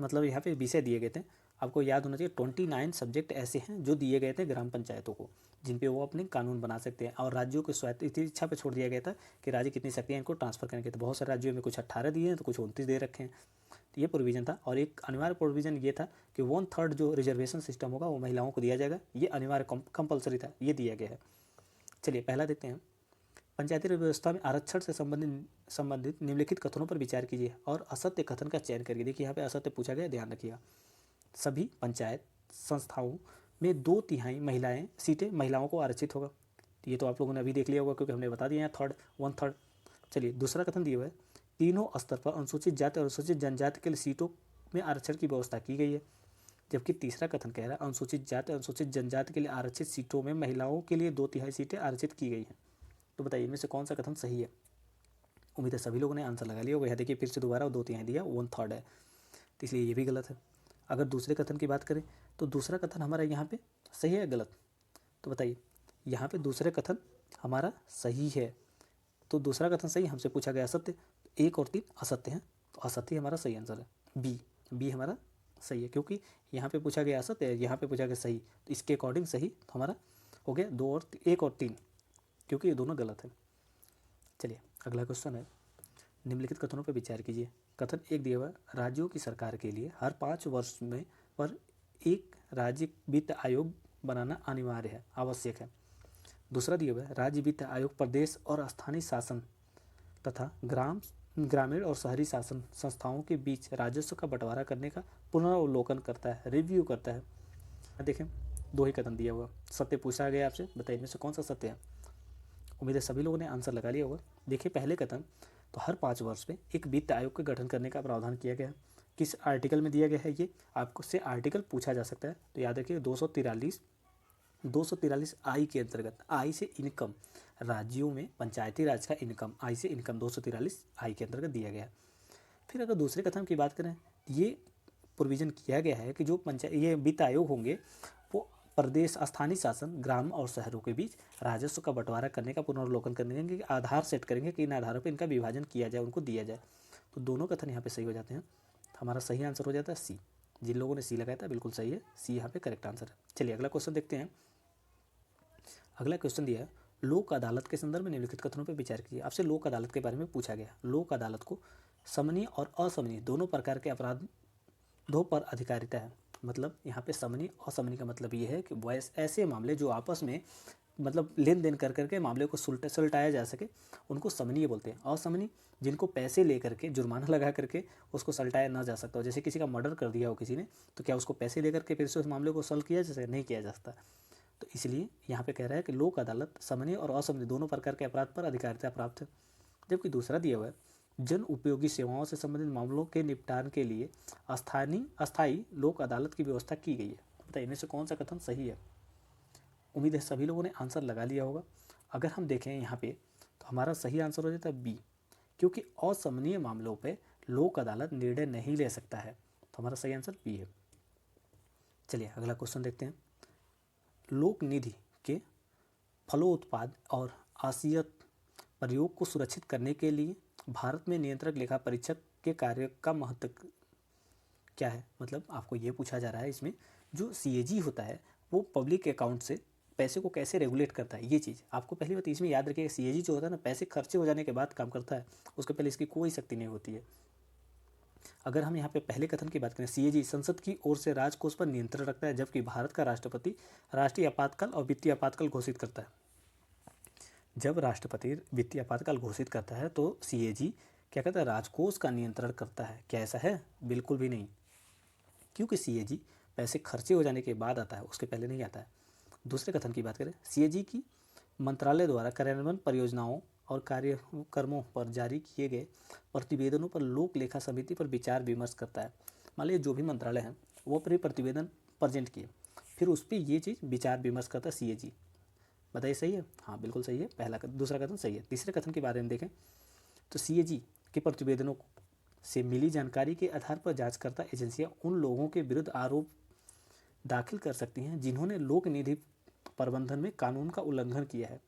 मतलब यहाँ पे विषय दिए गए थे, आपको याद होना चाहिए 29 सब्जेक्ट ऐसे हैं जो दिए गए थे ग्राम पंचायतों को, जिन पे वो अपने कानून बना सकते हैं। और राज्यों को स्वायत्त इच्छा पे छोड़ दिया गया था कि राज्य कितनी शक्तियाँ इनको ट्रांसफर करने के। तो बहुत सारे राज्यों में कुछ 18 दिए हैं तो कुछ 29 दे रखे हैं। तो ये प्रोविज़न था। और एक अनिवार्य प्रोविज़न ये था कि 1/3 जो रिजर्वेशन सिस्टम होगा वो महिलाओं को दिया जाएगा, ये अनिवार्य कंपलसरी था, ये दिया गया है। चलिए पहला देखते हैं, पंचायती राज व्यवस्था में आरक्षण से संबंधित निम्नलिखित कथनों पर विचार कीजिए और असत्य कथन का चयन करिए। देखिए यहाँ पे असत्य पूछा गया, ध्यान रखिएगा। सभी पंचायत संस्थाओं में 2/3 महिलाएं सीटें महिलाओं को आरक्षित होगा, ये तो आप लोगों ने अभी देख लिया होगा क्योंकि हमने बता दिया है 1/3। चलिए दूसरा कथन दिया हुआ है, तीनों स्तर पर अनुसूचित जाति और अनुसूचित जनजाति के लिए सीटों में आरक्षण की व्यवस्था की गई है। जबकि तीसरा कथन कह रहा है, अनुसूचित जाति अनुसूचित जनजाति के लिए आरक्षित सीटों में महिलाओं के लिए 2/3 सीटें आरक्षित की गई हैं। तो बताइए इनमें से कौन सा कथन सही है। उम्मीद है सभी लोगों ने आंसर लगा लिया होगा। देखिए फिर से दोबारा 2/3 दिया, 1/3 है, तो इसलिए ये भी गलत है। अगर दूसरे कथन की बात करें तो दूसरा कथन हमारा यहाँ पे सही है या गलत, तो बताइए। यहाँ पे दूसरे कथन हमारा सही है, तो दूसरा कथन सही, हमसे पूछा गया असत्य, 1 और 3 असत्य हैं, तो असत्य हमारा सही आंसर है, बी हमारा सही है, क्योंकि यहाँ पे पूछा गया असत्य है, यहाँ पे पूछा गया सही, तो इसके अकॉर्डिंग सही तो हमारा हो गया 1 और 3, क्योंकि ये दोनों गलत है। चलिए अगला क्वेश्चन है, निम्नलिखित कथनों पर विचार कीजिए। कथन 1 दिया हुआ, राज्यों की सरकार के लिए हर 5 वर्ष में पर एक राज्य वित्त आयोग बनाना अनिवार्य है, आवश्यक है। दूसरा दिया हुआ है, राज्य वित्त आयोग प्रदेश और स्थानीय शासन तथा ग्रामीण और शहरी शासन संस्थाओं के बीच राजस्व का बंटवारा करने का पुनरावलोकन करता है, रिव्यू करता है। देखें 2 ही कथन दिया हुआ, सत्य पूछा गया आपसे, बताइए इनमें से कौन सा सत्य है। उम्मीद है सभी लोगों ने आंसर लगा लिया होगा। देखिए पहले कथन तो हर 5 वर्ष में एक वित्त आयोग का गठन करने का प्रावधान किया गया है। किस आर्टिकल में दिया गया है, ये आपको से आर्टिकल पूछा जा सकता है, तो याद रखिए 243 आई के अंतर्गत, आई से इनकम, राज्यों में पंचायती राज का इनकम, आई से इनकम 243 आई के अंतर्गत दिया गया है। फिर अगर दूसरे कथन की बात करें, ये प्रोविज़न किया गया है कि जो ये वित्त आयोग होंगे वो प्रदेश, स्थानीय शासन, ग्राम और शहरों के बीच राजस्व का बंटवारा करने का पुनर्वलोकन करने के आधार सेट करेंगे कि इन आधारों पर इनका विभाजन किया जाए, उनको दिया जाए। तो दोनों कथन यहाँ पे सही हो जाते हैं, हमारा सही आंसर हो जाता है सी। जिन लोगों ने सी लगाया था बिल्कुल सही है, सी यहाँ पे करेक्ट आंसर है। चलिए अगला क्वेश्चन देखते हैं। अगला क्वेश्चन दिया है, लोक अदालत के संदर्भ में निम्नलिखित कथनों पर विचार कीजिए। आपसे लोक अदालत के बारे में पूछा गया। लोक अदालत को समनीय और असमनीय दोनों प्रकार के अपराधों पर अधिकारिता है। मतलब यहाँ पे समनीय असमनीय का मतलब ये है कि वैसे ऐसे मामले जो आपस में मतलब लेन देन कर करके मामले को सुलटाया जा सके, उनको समनीय बोलते हैं। असमनीय जिनको पैसे ले करके जुर्माना लगा करके उसको सलटाया ना जा सकता हो, जैसे किसी का मर्डर कर दिया हो किसी ने, तो क्या उसको पैसे दे करके फिर से उस मामले को सॉल्व किया जा सकता, नहीं किया जा सकता। तो इसलिए यहाँ पे कह रहा है कि लोक अदालत समनीय और असमनीय दोनों प्रकार के अपराध पर अधिकारिता प्राप्त है। जबकि दूसरा दिया हुआ है, जन उपयोगी सेवाओं से संबंधित मामलों के निपटान के लिए अस्थायी लोक अदालत की व्यवस्था की गई है। बताइए इनमें से कौन सा कथन सही है। उम्मीद है सभी लोगों ने आंसर लगा लिया होगा। अगर हम देखें यहाँ पे तो हमारा सही आंसर हो जाता है बी, क्योंकि असमनीय मामलों पे लोक अदालत निर्णय नहीं ले सकता है, तो हमारा सही आंसर बी है। चलिए अगला क्वेश्चन देखते हैं। लोक निधि के फलोत्पाद और आसियत प्रयोग को सुरक्षित करने के लिए भारत में नियंत्रक लेखा परीक्षक के कार्य का महत्व क्या है, मतलब आपको ये पूछा जा रहा है इसमें जो सीएजी होता है वो पब्लिक अकाउंट से पैसे को कैसे रेगुलेट करता है, ये चीज़ आपको पहली बात इसमें याद रखिएगा। सीएजी जो होता है ना, पैसे खर्चे हो जाने के बाद काम करता है, उसके पहले इसकी कोई शक्ति नहीं होती है। अगर हम यहाँ पे पहले कथन की बात करें, सीएजी संसद की ओर से राजकोष पर नियंत्रण रखता है, जबकि भारत का राष्ट्रपति राष्ट्रीय आपातकाल और वित्तीय आपातकाल घोषित करता है। जब राष्ट्रपति वित्तीय आपातकाल घोषित करता है तो सीएजी क्या करता है, राजकोष का नियंत्रण करता है। क्या ऐसा है? बिल्कुल भी नहीं, क्योंकि सीएजी पैसे खर्चे हो जाने के बाद आता है, उसके पहले नहीं आता है। दूसरे कथन की बात करें, सीएजी की मंत्रालय द्वारा कार्यान्वयन परियोजनाओं और कार्यक्रमों पर जारी किए गए प्रतिवेदनों पर लोक लेखा समिति पर विचार विमर्श करता है। मान लीजिए जो भी मंत्रालय है वो अपने प्रतिवेदन प्रेजेंट किए, फिर उस पर ये चीज़ विचार विमर्श करता है सीएजी। बताइए सही है? हाँ बिल्कुल सही है, पहला दूसरा कथन सही है। तीसरे कथन के बारे में देखें तो सीएजी के प्रतिवेदनों से मिली जानकारी के आधार पर जांचकर्ता एजेंसियां उन लोगों के विरुद्ध आरोप दाखिल कर सकती हैं जिन्होंने लोक निधि प्रबंधन में कानून का उल्लंघन किया है।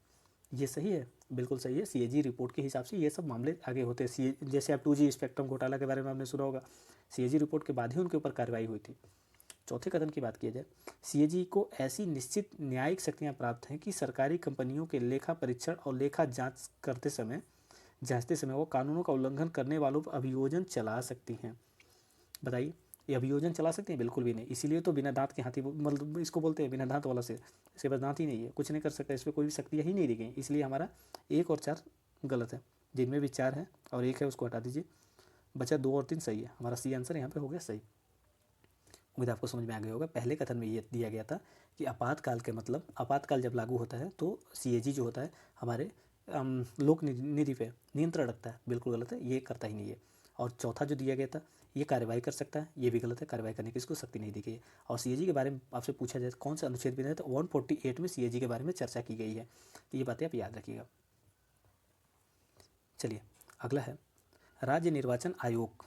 ये सही है? बिल्कुल सही है। सीएजी रिपोर्ट के हिसाब से ये सब मामले आगे होते हैं। जैसे आप 2G स्पेक्ट्रम घोटाला के बारे में आपने सुना होगा, सीएजी रिपोर्ट के बाद ही उनके ऊपर कार्रवाई हुई थी। चौथे कथन की बात की जाए, सीएजी को ऐसी निश्चित न्यायिक शक्तियाँ प्राप्त हैं कि सरकारी कंपनियों के लेखा परीक्षण और लेखा जांचते समय वो कानूनों का उल्लंघन करने वालों पर अभियोजन चला सकती हैं। बताइए, ये अभियोजन चला सकते हैं? बिल्कुल भी नहीं। इसीलिए तो बिना दांत के हाथी, मतलब इसको बोलते हैं बिना दांत वाला शेर। इसके पास दांत ही नहीं है, कुछ नहीं कर सकता, इस पर कोई भी शक्तियाँ ही नहीं दी गई। इसलिए हमारा 1 और 4 गलत है, जिनमें भी 4 है और 1 है उसको हटा दीजिए, बचा 2 और 3 सही है। हमारा सी आंसर यहाँ पे हो गया सही। उम्मीद आपको समझ में आ गया होगा। पहले कथन में ये दिया गया था कि आपातकाल के मतलब आपातकाल जब लागू होता है तो सीएजी जो होता है हमारे लोक निधि पे नियंत्रण रखता है। बिल्कुल गलत है, ये करता ही नहीं है। और चौथा जो दिया गया था, ये कार्रवाई कर सकता है, ये भी गलत है, कार्रवाई करने की इसको शक्ति नहीं दी गई है। और सीएजी के बारे में आपसे पूछा जाए कौन सा अनुच्छेद में है, तो 148 में सीएजी के बारे में चर्चा की गई है। तो ये बातें आप याद रखिएगा। चलिए अगला है, राज्य निर्वाचन आयोग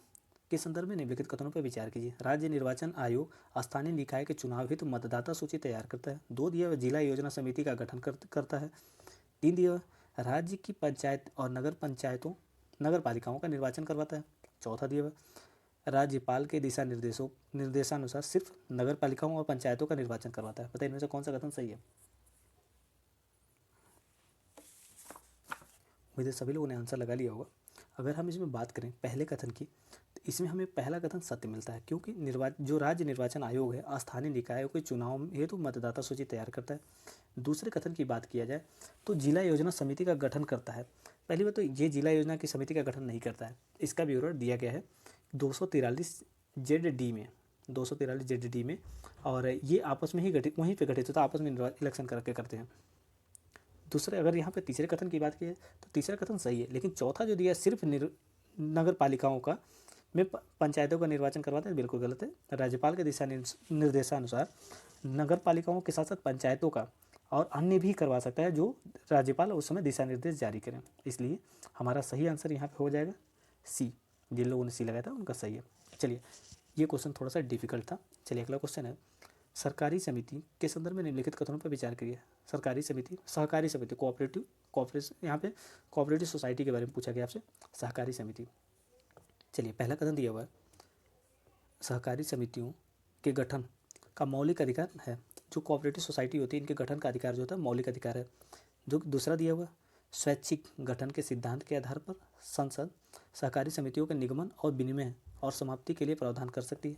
के संदर्भ में निम्नलिखित कथनों पर विचार कीजिए। राज्य निर्वाचन आयोग स्थानीय निकाय के चुनाव हेतु मतदाता सूची तैयार करता है। 2 दिया हुआ जिला योजना समिति का गठन करता है। 3 दिया हुआ राज्य की पंचायत और नगर पालिकाओं का निर्वाचन करवाता है। चौथा दिया हुआ राज्यपाल के निर्देशानुसार सिर्फ नगर पालिकाओं और पंचायतों का निर्वाचन करवाता है। बताइए इनमें से कौन सा कथन सही है? उम्मीद है सभी लोगों ने आंसर लगा लिया होगा। अगर हम इसमें बात करें पहले कथन की, तो इसमें हमें पहला कथन सत्य मिलता है, क्योंकि जो राज्य निर्वाचन आयोग है स्थानीय निकायों के चुनाव हेतु मतदाता सूची तैयार करता है। दूसरे कथन की बात किया जाए तो जिला योजना समिति का गठन करता है। पहली बात तो ये जिला योजना की समिति का गठन नहीं करता है, इसका विवरण दिया गया है 243 ZD में, 243 ZD में। और ये आपस में ही वहीं पर गठित होता है, आपस में इलेक्शन करके करते हैं। दूसरे अगर यहाँ पे तीसरे कथन की बात की तो तीसरा कथन सही है, लेकिन चौथा जो दिया सिर्फ नगर पालिकाओं का में पंचायतों का निर्वाचन करवाते हैं, बिल्कुल गलत है। राज्यपाल के दिशा निर्देशानुसार नगर पालिकाओं के साथ साथ पंचायतों का और अन्य भी करवा सकता है जो राज्यपाल उस समय दिशा निर्देश जारी करें। इसलिए हमारा सही आंसर यहाँ पे हो जाएगा सी। जिन लोगों ने सी लगाया था उनका सही है। चलिए ये क्वेश्चन थोड़ा सा डिफिकल्ट था। चलिए अगला क्वेश्चन है, सरकारी समिति के संदर्भ में निम्नलिखित कथनों पर विचार करिए। सरकारी समिति, सहकारी समिति, कोऑपरेटिव यहाँ पे कोऑपरेटिव सोसाइटी के बारे में पूछा गया आपसे, सहकारी समिति। चलिए पहला कथन दिया हुआ है, सहकारी समितियों के गठन का मौलिक अधिकार है। जो कोऑपरेटिव सोसाइटी होती है इनके गठन का अधिकार जो होता है मौलिक अधिकार है। जो दूसरा दिया हुआ, स्वैच्छिक गठन के सिद्धांत के आधार पर संसद सहकारी समितियों के निगमन और विनिमय और समाप्ति के लिए प्रावधान कर सकती है।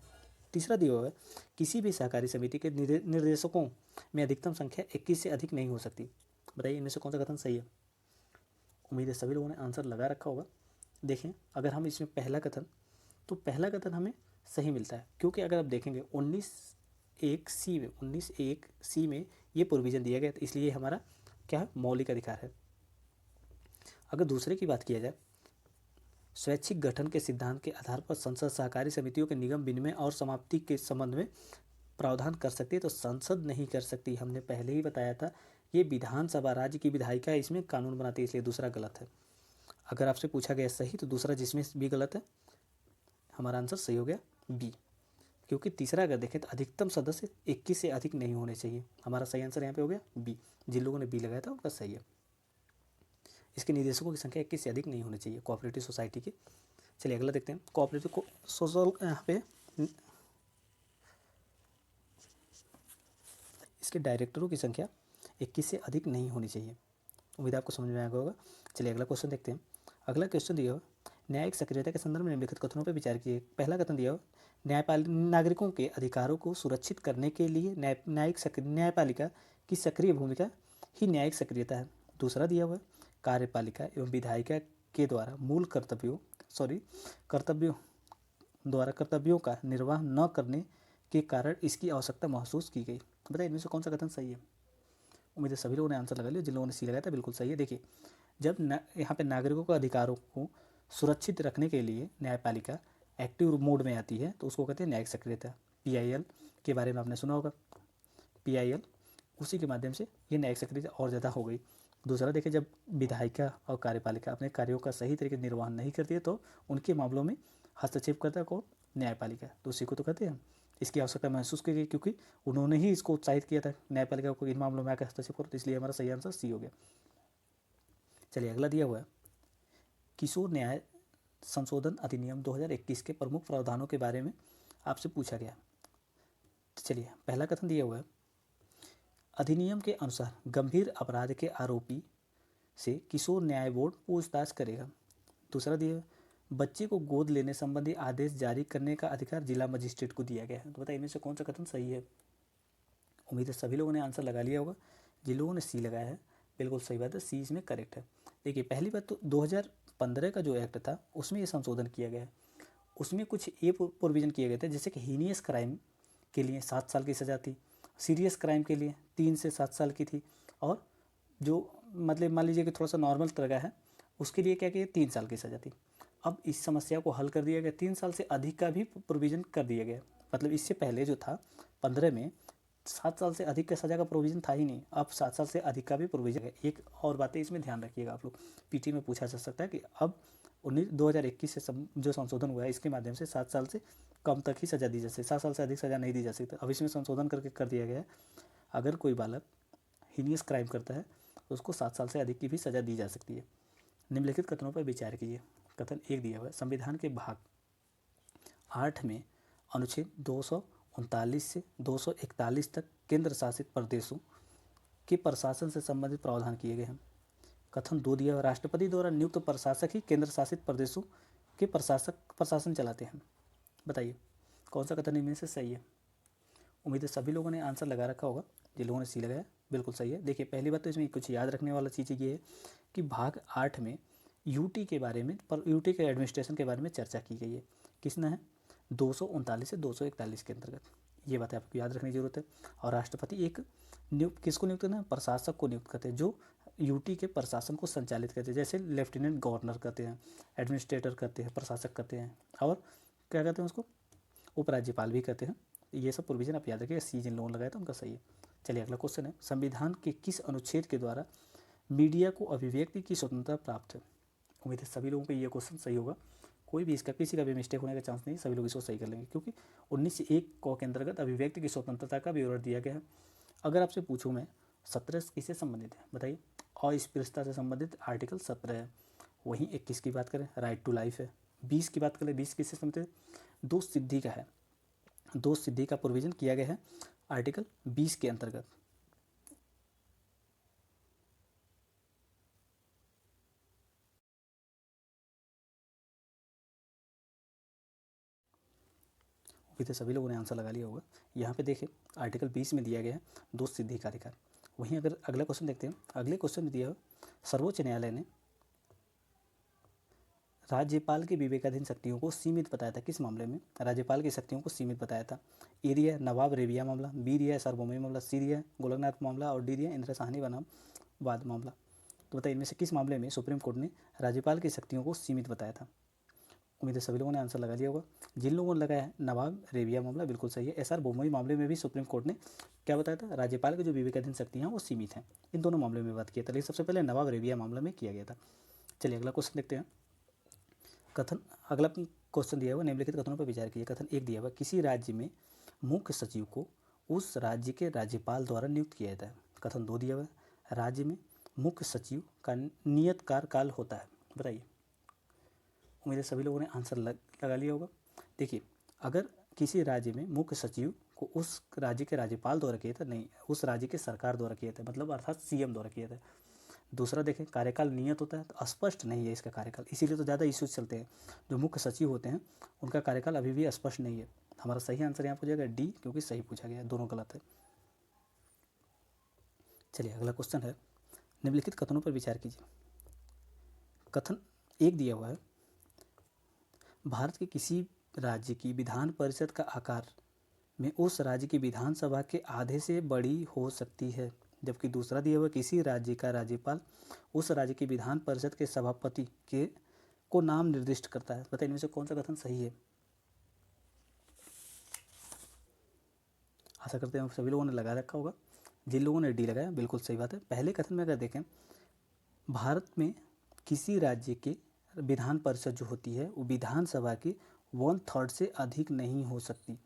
तीसरा दिया हुआ है, किसी भी सहकारी समिति के निर्देशकों में अधिकतम संख्या 21 से अधिक नहीं हो सकती। बताइए इनमें से कौन सा कथन सही है? उम्मीद है सभी लोगों ने आंसर लगा रखा होगा। देखें अगर हम इसमें पहला कथन हमें सही मिलता है, क्योंकि अगर आप देखेंगे 19(1)(c) में ये प्रोविज़न दिया गया, तो इसलिए हमारा क्या है, मौलिक अधिकार है। अगर दूसरे की बात किया जाए, स्वैच्छिक गठन के सिद्धांत के आधार पर संसद सहकारी समितियों के निगम विनिमय और समाप्ति के संबंध में प्रावधान कर सकती है, तो संसद नहीं कर सकती। हमने पहले ही बताया था ये विधानसभा, राज्य की विधायिका इसमें कानून बनाती है, इसलिए दूसरा गलत है। अगर आपसे पूछा गया सही तो दूसरा जिसमें भी गलत है, हमारा आंसर सही हो गया बी। क्योंकि तीसरा अगर देखें तो अधिकतम सदस्य 21 से अधिक नहीं होने चाहिए। हमारा सही आंसर यहाँ पे हो गया बी। जिन लोगों ने बी लगाया था उनका सही है। इसके निदेशकों की संख्या 21 से अधिक नहीं होनी चाहिए कोऑपरेटिव सोसाइटी की। चलिए अगला देखते हैं, कोऑपरेटिव सोशल यहाँ पे इसके डायरेक्टरों की संख्या 21 से अधिक नहीं होनी चाहिए। उम्मीद आपको समझ में आया होगा। चलिए अगला क्वेश्चन देखते हैं। अगला क्वेश्चन दिया हो, न्यायिक सक्रियता के संदर्भ में निम्नलिखित कथनों पर विचार कीजिए। पहला कथन दिया हो, नागरिकों के अधिकारों को सुरक्षित करने के लिए न्यायपालिका की सक्रिय भूमिका ही न्यायिक सक्रियता है। दूसरा दिया हुआ है, कार्यपालिका एवं विधायिका के द्वारा मूल कर्तव्यों का निर्वाह न करने के कारण इसकी आवश्यकता महसूस की गई। बताइए इनमें से कौन सा कथन सही है। उम्मीद है सभी लोगों ने आंसर लगा लिया। जिन लोगों ने सी लगाया था बिल्कुल सही है। देखिए, जब यहाँ पे नागरिकों के अधिकारों को सुरक्षित रखने के लिए न्यायपालिका एक्टिव मोड में आती है तो उसको कहते हैं न्यायिक सक्रियता। PIL के बारे में आपने सुना होगा, PIL, उसी के माध्यम से ये न्यायिक सक्रियता और ज़्यादा हो गई। दूसरा देखिए, जब विधायिका और कार्यपालिका अपने कार्यों का सही तरीके से निर्वहन नहीं करती है तो उनके मामलों में हस्तक्षेप करता है कौन, न्यायपालिका। तो उसी को तो कहते हैं इसकी आवश्यकता महसूस की गई, क्योंकि उन्होंने ही इसको उत्साहित किया था न्यायपालिका को इन मामलों में आकर हस्तक्षेप करो। तो इसलिए हमारा सही आंसर सी हो गया। चलिए अगला दिया हुआ है, किशोर न्याय संशोधन अधिनियम 2021 के प्रमुख प्रावधानों के बारे में आपसे पूछा गया। तो चलिए पहला कथन दिया हुआ है, अधिनियम के अनुसार गंभीर अपराध के आरोपी से किशोर न्याय बोर्ड पूछताछ करेगा। दूसरा दिया है, बच्चे को गोद लेने संबंधी आदेश जारी करने का अधिकार जिला मजिस्ट्रेट को दिया गया है। तो बताइए इनमें से कौन सा कथन सही है। उम्मीद है सभी लोगों ने आंसर लगा लिया होगा। जिन लोगों ने सी लगाया है बिल्कुल सही बात है, सी इसमें करेक्ट है। देखिए, पहली बात तो 2015 का जो एक्ट था उसमें ये संशोधन किया गया है। उसमें कुछ ये प्रोविज़न किए गए थे, जैसे कि हीनियस क्राइम के लिए 7 साल की सज़ा थी, सीरियस क्राइम के लिए 3 से 7 साल की थी, और जो मतलब मान लीजिए कि थोड़ा सा नॉर्मल तरह का है उसके लिए क्या किया, 3 साल की सज़ा थी। अब इस समस्या को हल कर दिया गया, 3 साल से अधिक का भी प्रोविज़न कर दिया गया। मतलब इससे पहले जो था 15 में 7 साल से अधिक का सज़ा का प्रोविज़न था ही नहीं, अब 7 साल से अधिक का भी प्रोविज़न है। एक और बातें इसमें ध्यान रखिएगा आप लोग, PT में पूछा जा सकता है कि अब 2021 से जो संशोधन हुआ है इसके माध्यम से 7 साल से कम तक ही सज़ा दी जा सकती, 7 साल से अधिक सज़ा नहीं दी जा सकती। अब इसमें संशोधन करके कर दिया गया है, अगर कोई बालक हीनियस क्राइम करता है तो उसको 7 साल से अधिक की भी सज़ा दी जा सकती है। निम्नलिखित कथनों पर विचार कीजिए। कथन 1 दिया हुआ है, संविधान के भाग 8 में अनुच्छेद 239 से 241 तक केंद्र शासित प्रदेशों के प्रशासन से संबंधित प्रावधान किए गए हैं। कथन 2 दिया हुआ, राष्ट्रपति द्वारा नियुक्त प्रशासक ही केंद्र शासित प्रदेशों के प्रशासन चलाते हैं। बताइए कौन सा कथन इनमें से सही है। उम्मीद है सभी लोगों ने आंसर लगा रखा होगा। जिन लोगों ने सी लगाया बिल्कुल सही है। देखिए, पहली बात तो इसमें कुछ याद रखने वाला चीज़ ये है कि भाग 8 में UT के बारे में, UT के एडमिनिस्ट्रेशन के बारे में चर्चा की गई है। किसने है, 239 से 241 के अंतर्गत। ये बातें आपको याद रखने की जरूरत है। और राष्ट्रपति एक किसको नियुक्त करना है, प्रशासक को नियुक्त करते हैं जो UT के प्रशासन को संचालित करते हैं, जैसे लेफ्टिनेंट गवर्नर करते हैं, एडमिनिस्ट्रेटर करते हैं, प्रशासक करते हैं, और क्या कहते हैं उसको, उपराज्यपाल भी करते हैं। ये सब प्रोविजन आप याद रखिए। सी जिन लोगों ने लगाया था उनका सही है। चलिए अगला क्वेश्चन है, संविधान के किस अनुच्छेद के द्वारा मीडिया को अभिव्यक्ति की स्वतंत्रता प्राप्त है। उम्मीद है सभी लोगों को ये क्वेश्चन सही होगा। कोई भी इसका किसी का भी मिस्टेक होने का चांस नहीं, सभी लोग इसको सही कर लेंगे, क्योंकि 1901 के अंतर्गत अभिव्यक्ति की स्वतंत्रता का विवरण दिया गया है। अगर आपसे पूछूं मैं 17 किससे संबंधित है, बताइए। अस्पृश्यता से संबंधित आर्टिकल 17 है। वहीं 21 की बात करें, राइट टू लाइफ है। 20 की बात करें, 20 किससे संबंधित है, दोष सिद्धि का है। दोष सिद्धि का प्रोविजन किया गया है आर्टिकल 20 के अंतर्गत। अभी तो सभी लोगों ने आंसर लगा लिया होगा। यहाँ पे देखिए आर्टिकल 20 में दिया गया है दोष सिद्धि का अधिकार। वहीं अगर अगला क्वेश्चन देखते हैं, अगले क्वेश्चन में दिया है, सर्वोच्च न्यायालय ने राज्यपाल की विवेकाधीन शक्तियों को सीमित बताया था। किस मामले में राज्यपाल की शक्तियों को सीमित बताया था। ए दिया है नवाब रेबिया मामला, बी दिया है सार्वभौमिक मामला, सी दिया है गोलकनाथ मामला, और डी दिया है इंदिरा साहनी बनाम वाद मामला। तो बताइए इनमें से किस मामले में सुप्रीम कोर्ट ने राज्यपाल की शक्तियों को सीमित बताया था। उम्मीद है सभी लोगों ने आंसर लगा लिया होगा। जिन लोगों ने लगाया है नवाब रेबिया मामला, बिल्कुल सही है। SR बोमई मामले में भी सुप्रीम कोर्ट ने क्या बताया था, राज्यपाल की जो विवेकाधीन शक्तियाँ हैं वो सीमित हैं। इन दोनों मामले में बात किया था, लेकिन सबसे पहले नवाब रेबिया मामला में किया गया था। चलिए अगला क्वेश्चन देखते हैं। कथन अगला क्वेश्चन दिया हुआ, निम्नलिखित कथनों पर विचार कीजिए। कथन 1 दिया हुआ, किसी राज्य में मुख्य सचिव को उस राज्य के राज्यपाल द्वारा नियुक्त किया जाता है। कथन 2 दिया हुआ, राज्य में मुख्य सचिव का नियत कार्यकाल होता है। बताइए। उम्मीद है सभी लोगों ने आंसर लगा लिया होगा। देखिए, अगर किसी राज्य में मुख्य सचिव को उस राज्य के राज्यपाल द्वारा किए थे, नहीं उस राज्य के सरकार द्वारा किए थे, मतलब अर्थात सीएम द्वारा किए थे। दूसरा देखें, कार्यकाल नियत होता है, तो स्पष्ट नहीं है इसका कार्यकाल, इसीलिए तो ज़्यादा इश्यूज चलते हैं। जो मुख्य सचिव होते हैं उनका कार्यकाल अभी भी स्पष्ट नहीं है। हमारा सही आंसर यहाँ पूछा गया डी, क्योंकि सही पूछा गया, दोनों गलत है। चलिए अगला क्वेश्चन है, निम्नलिखित कथनों पर विचार कीजिए। कथन एक दिया हुआ है, भारत के किसी राज्य की विधान परिषद का आकार में उस राज्य की विधानसभा के आधे से बड़ी हो सकती है। जबकि दूसरा दिया हुआ, किसी राज्य का राज्यपाल उस राज्य की विधान परिषद के सभापति के को नाम निर्दिष्ट करता है। बताइए इनमें से कौन सा कथन सही है। आशा करते हैं सभी लोगों ने लगा रखा होगा। जिन लोगों ने डी लगाया बिल्कुल सही बात है। पहले कथन में अगर देखें, भारत में किसी राज्य के विधान परिषद जो होती है वो विधानसभा की 1/3 से अधिक नहीं हो सकती।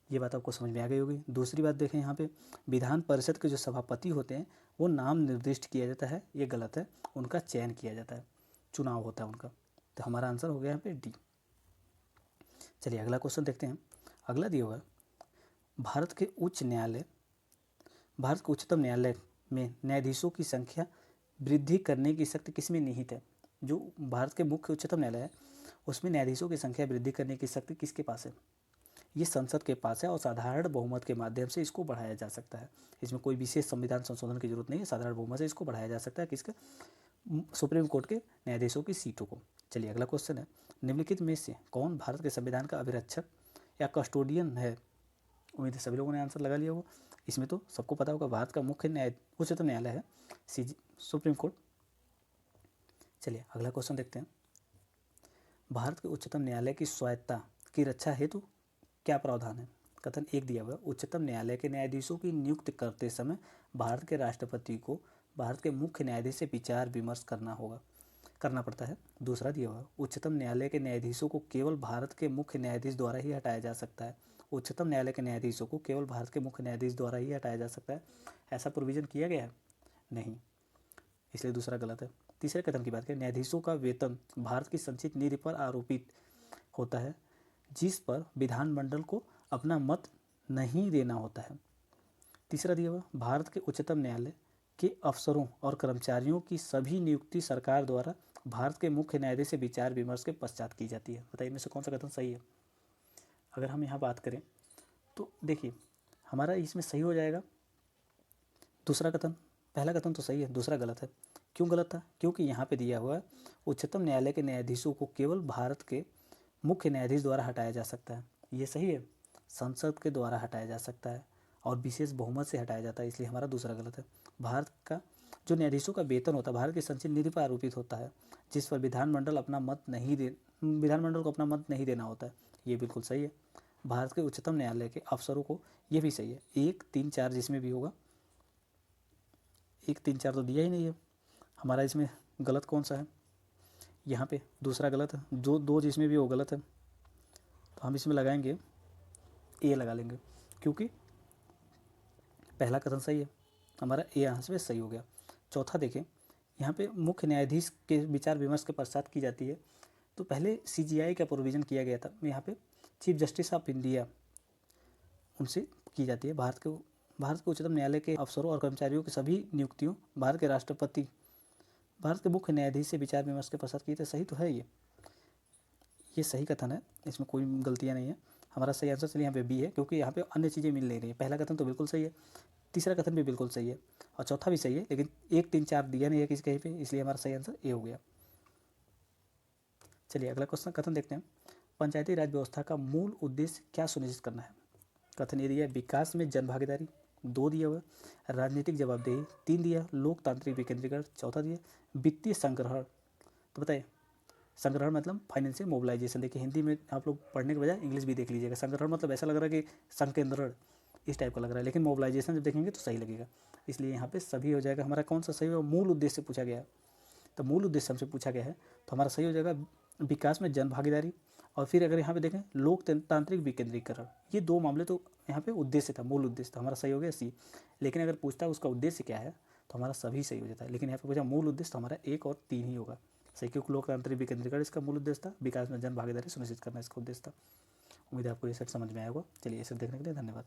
ये बात आपको समझ में आ गई होगी। दूसरी बात देखें, यहाँ पे विधान परिषद के जो सभापति होते हैं वो नाम निर्दिष्ट किया जाता है, ये गलत है, उनका चयन किया जाता है, चुनाव होता है उनका। तो हमारा आंसर हो गया यहाँ पे डी। चलिए अगला क्वेश्चन देखते हैं। अगला दिया हुआ है, भारत के उच्चतम न्यायालय में न्यायाधीशों की संख्या वृद्धि करने की शक्ति किसमें निहित है। जो भारत के मुख्य उच्चतम न्यायालय है उसमें न्यायाधीशों की संख्या वृद्धि करने की शक्ति किसके पास है। ये संसद के पास है और साधारण बहुमत के माध्यम से इसको बढ़ाया जा सकता है। इसमें कोई विशेष संविधान संशोधन की जरूरत नहीं है, साधारण बहुमत से इसको बढ़ाया जा सकता है। किसका? सुप्रीम कोर्ट के न्यायाधीशों की सीटों को। चलिए अगला क्वेश्चन है, निम्नलिखित में से कौन भारत के संविधान का अभिरक्षक या कस्टोडियन है। उम्मीद है सभी लोगों ने आंसर लगा लिया होगा। इसमें तो सबको पता होगा, भारत का मुख्य उच्चतम न्यायालय है सुप्रीम कोर्ट। चलिए अगला क्वेश्चन देखते हैं, भारत के उच्चतम न्यायालय की स्वायत्तता की रक्षा हेतु क्या प्रावधान है। कथन एक दिया हुआ, उच्चतम न्यायालय के न्यायाधीशों की नियुक्ति करते समय भारत के राष्ट्रपति को भारत के मुख्य न्यायाधीश से विचार विमर्श करना पड़ता है। दूसरा दिया हुआ, उच्चतम न्यायालय के न्यायाधीशों को केवल भारत के मुख्य न्यायाधीश द्वारा ही हटाया जा सकता है। उच्चतम न्यायालय के न्यायाधीशों को केवल भारत के मुख्य न्यायाधीश द्वारा ही हटाया जा सकता है, ऐसा प्रोविजन किया गया है नहीं, इसलिए दूसरा गलत है। तीसरे कथन की बात करें, न्यायाधीशों का वेतन भारत की संचित निधि पर आरोपित होता है, जिस पर विधानमंडल को अपना मत नहीं देना होता है। तीसरा दिया हुआ, भारत के उच्चतम न्यायालय के अफसरों और कर्मचारियों की सभी नियुक्ति सरकार द्वारा भारत के मुख्य न्यायाधीश से विचार विमर्श के पश्चात की जाती है। बताइए इनमें से कौन सा कथन सही है। अगर हम यहाँ बात करें तो देखिए हमारा इसमें सही हो जाएगा दूसरा कथन। पहला कथन तो सही है, दूसरा गलत है। क्यों गलत था? क्योंकि यहाँ पे दिया हुआ है उच्चतम न्यायालय के न्यायाधीशों को केवल भारत के मुख्य न्यायाधीश द्वारा हटाया जा सकता है, ये सही है। संसद के द्वारा हटाया जा सकता है और विशेष बहुमत से हटाया जाता है, इसलिए हमारा दूसरा गलत है। भारत का जो न्यायाधीशों का वेतन होता है भारत की संचित निधि पर आरोपित होता है, जिस पर विधानमंडल को अपना मत नहीं देना होता है, ये बिल्कुल सही है। भारत के उच्चतम न्यायालय के अफसरों को, ये भी सही है। 1, 3, 4 जिसमें भी होगा, 1, 3, 4 तो दिया ही नहीं है। हमारा इसमें गलत कौन सा है? यहाँ पे दूसरा गलत है। जो 2 जिसमें भी वो गलत है, तो हम इसमें लगाएंगे ए लगा लेंगे, क्योंकि पहला कथन सही है, हमारा ए यहाँ से सही हो गया। चौथा देखें, यहाँ पे मुख्य न्यायाधीश के विचार विमर्श के पश्चात की जाती है, तो पहले CGI का प्रोविज़न किया गया था, यहाँ पे चीफ जस्टिस ऑफ इंडिया उनसे की जाती है। भारत के उच्चतम न्यायालय के अफसरों और कर्मचारियों की सभी नियुक्तियों भारत के राष्ट्रपति भारत के मुख्य न्यायाधीश से विचार विमर्श के पश्चात किए थे। सही तो है, ये सही कथन है, इसमें कोई गलतियाँ नहीं है। हमारा सही आंसर चलिए यहाँ पे बी है, क्योंकि यहाँ पे अन्य चीज़ें मिल नहीं रही है। पहला कथन तो बिल्कुल सही है, तीसरा कथन भी बिल्कुल सही है और चौथा भी सही है, लेकिन 1, 3, 4 दिया नहीं है किसी कहीं पे, इसलिए हमारा सही आंसर ए हो गया। चलिए अगला क्वेश्चन कथन देखते हैं, पंचायती राज व्यवस्था का मूल उद्देश्य क्या सुनिश्चित करना है। कथन ये दिया है, विकास में जन भागीदारी। 2 दिया हुआ है, राजनीतिक जवाबदेही। 3 दिया, लोकतांत्रिक विकेंद्रीकरण। चौथा दिया, वित्तीय संग्रहण। तो बताइए, संग्रहण मतलब फाइनेंशियल मोबिलाइजेशन। देखिए हिंदी में आप लोग पढ़ने के बजाय इंग्लिश भी देख लीजिएगा। संग्रहण मतलब ऐसा लग रहा है कि संकेंद्रण इस टाइप का लग रहा है, लेकिन मोबिलाइजेशन जब देखेंगे तो सही लगेगा, इसलिए यहाँ पे सभी हो जाएगा। हमारा कौन सा सही होगा? मूल उद्देश्य से पूछा गया है, तो मूल उद्देश्य हमसे पूछा गया है, तो हमारा सही हो जाएगा विकास में जन भागीदारी। और फिर अगर यहाँ पे देखें लोकतांत्रिक विकेंद्रीकरण, ये 2 मामले तो यहाँ पे उद्देश्य था, मूल उद्देश्य था, हमारा सही हो गया सी। लेकिन अगर पूछता है उसका उद्देश्य क्या है तो हमारा सभी सही हो जाता है, लेकिन यहाँ पे पूछा मूल उद्देश्य, तो हमारा 1 और 3 ही होगा सही, क्योंकि लोकतांत्रिक विकेंद्रीकरण इसका मूल उद्देश्य था, विकास में जन भागीदारी सुनिश्चित करना इसका उद्देश्य था। उम्मीद है आपको ये सेट समझ में आया होगा। चलिए ये सब देखने के लिए धन्यवाद।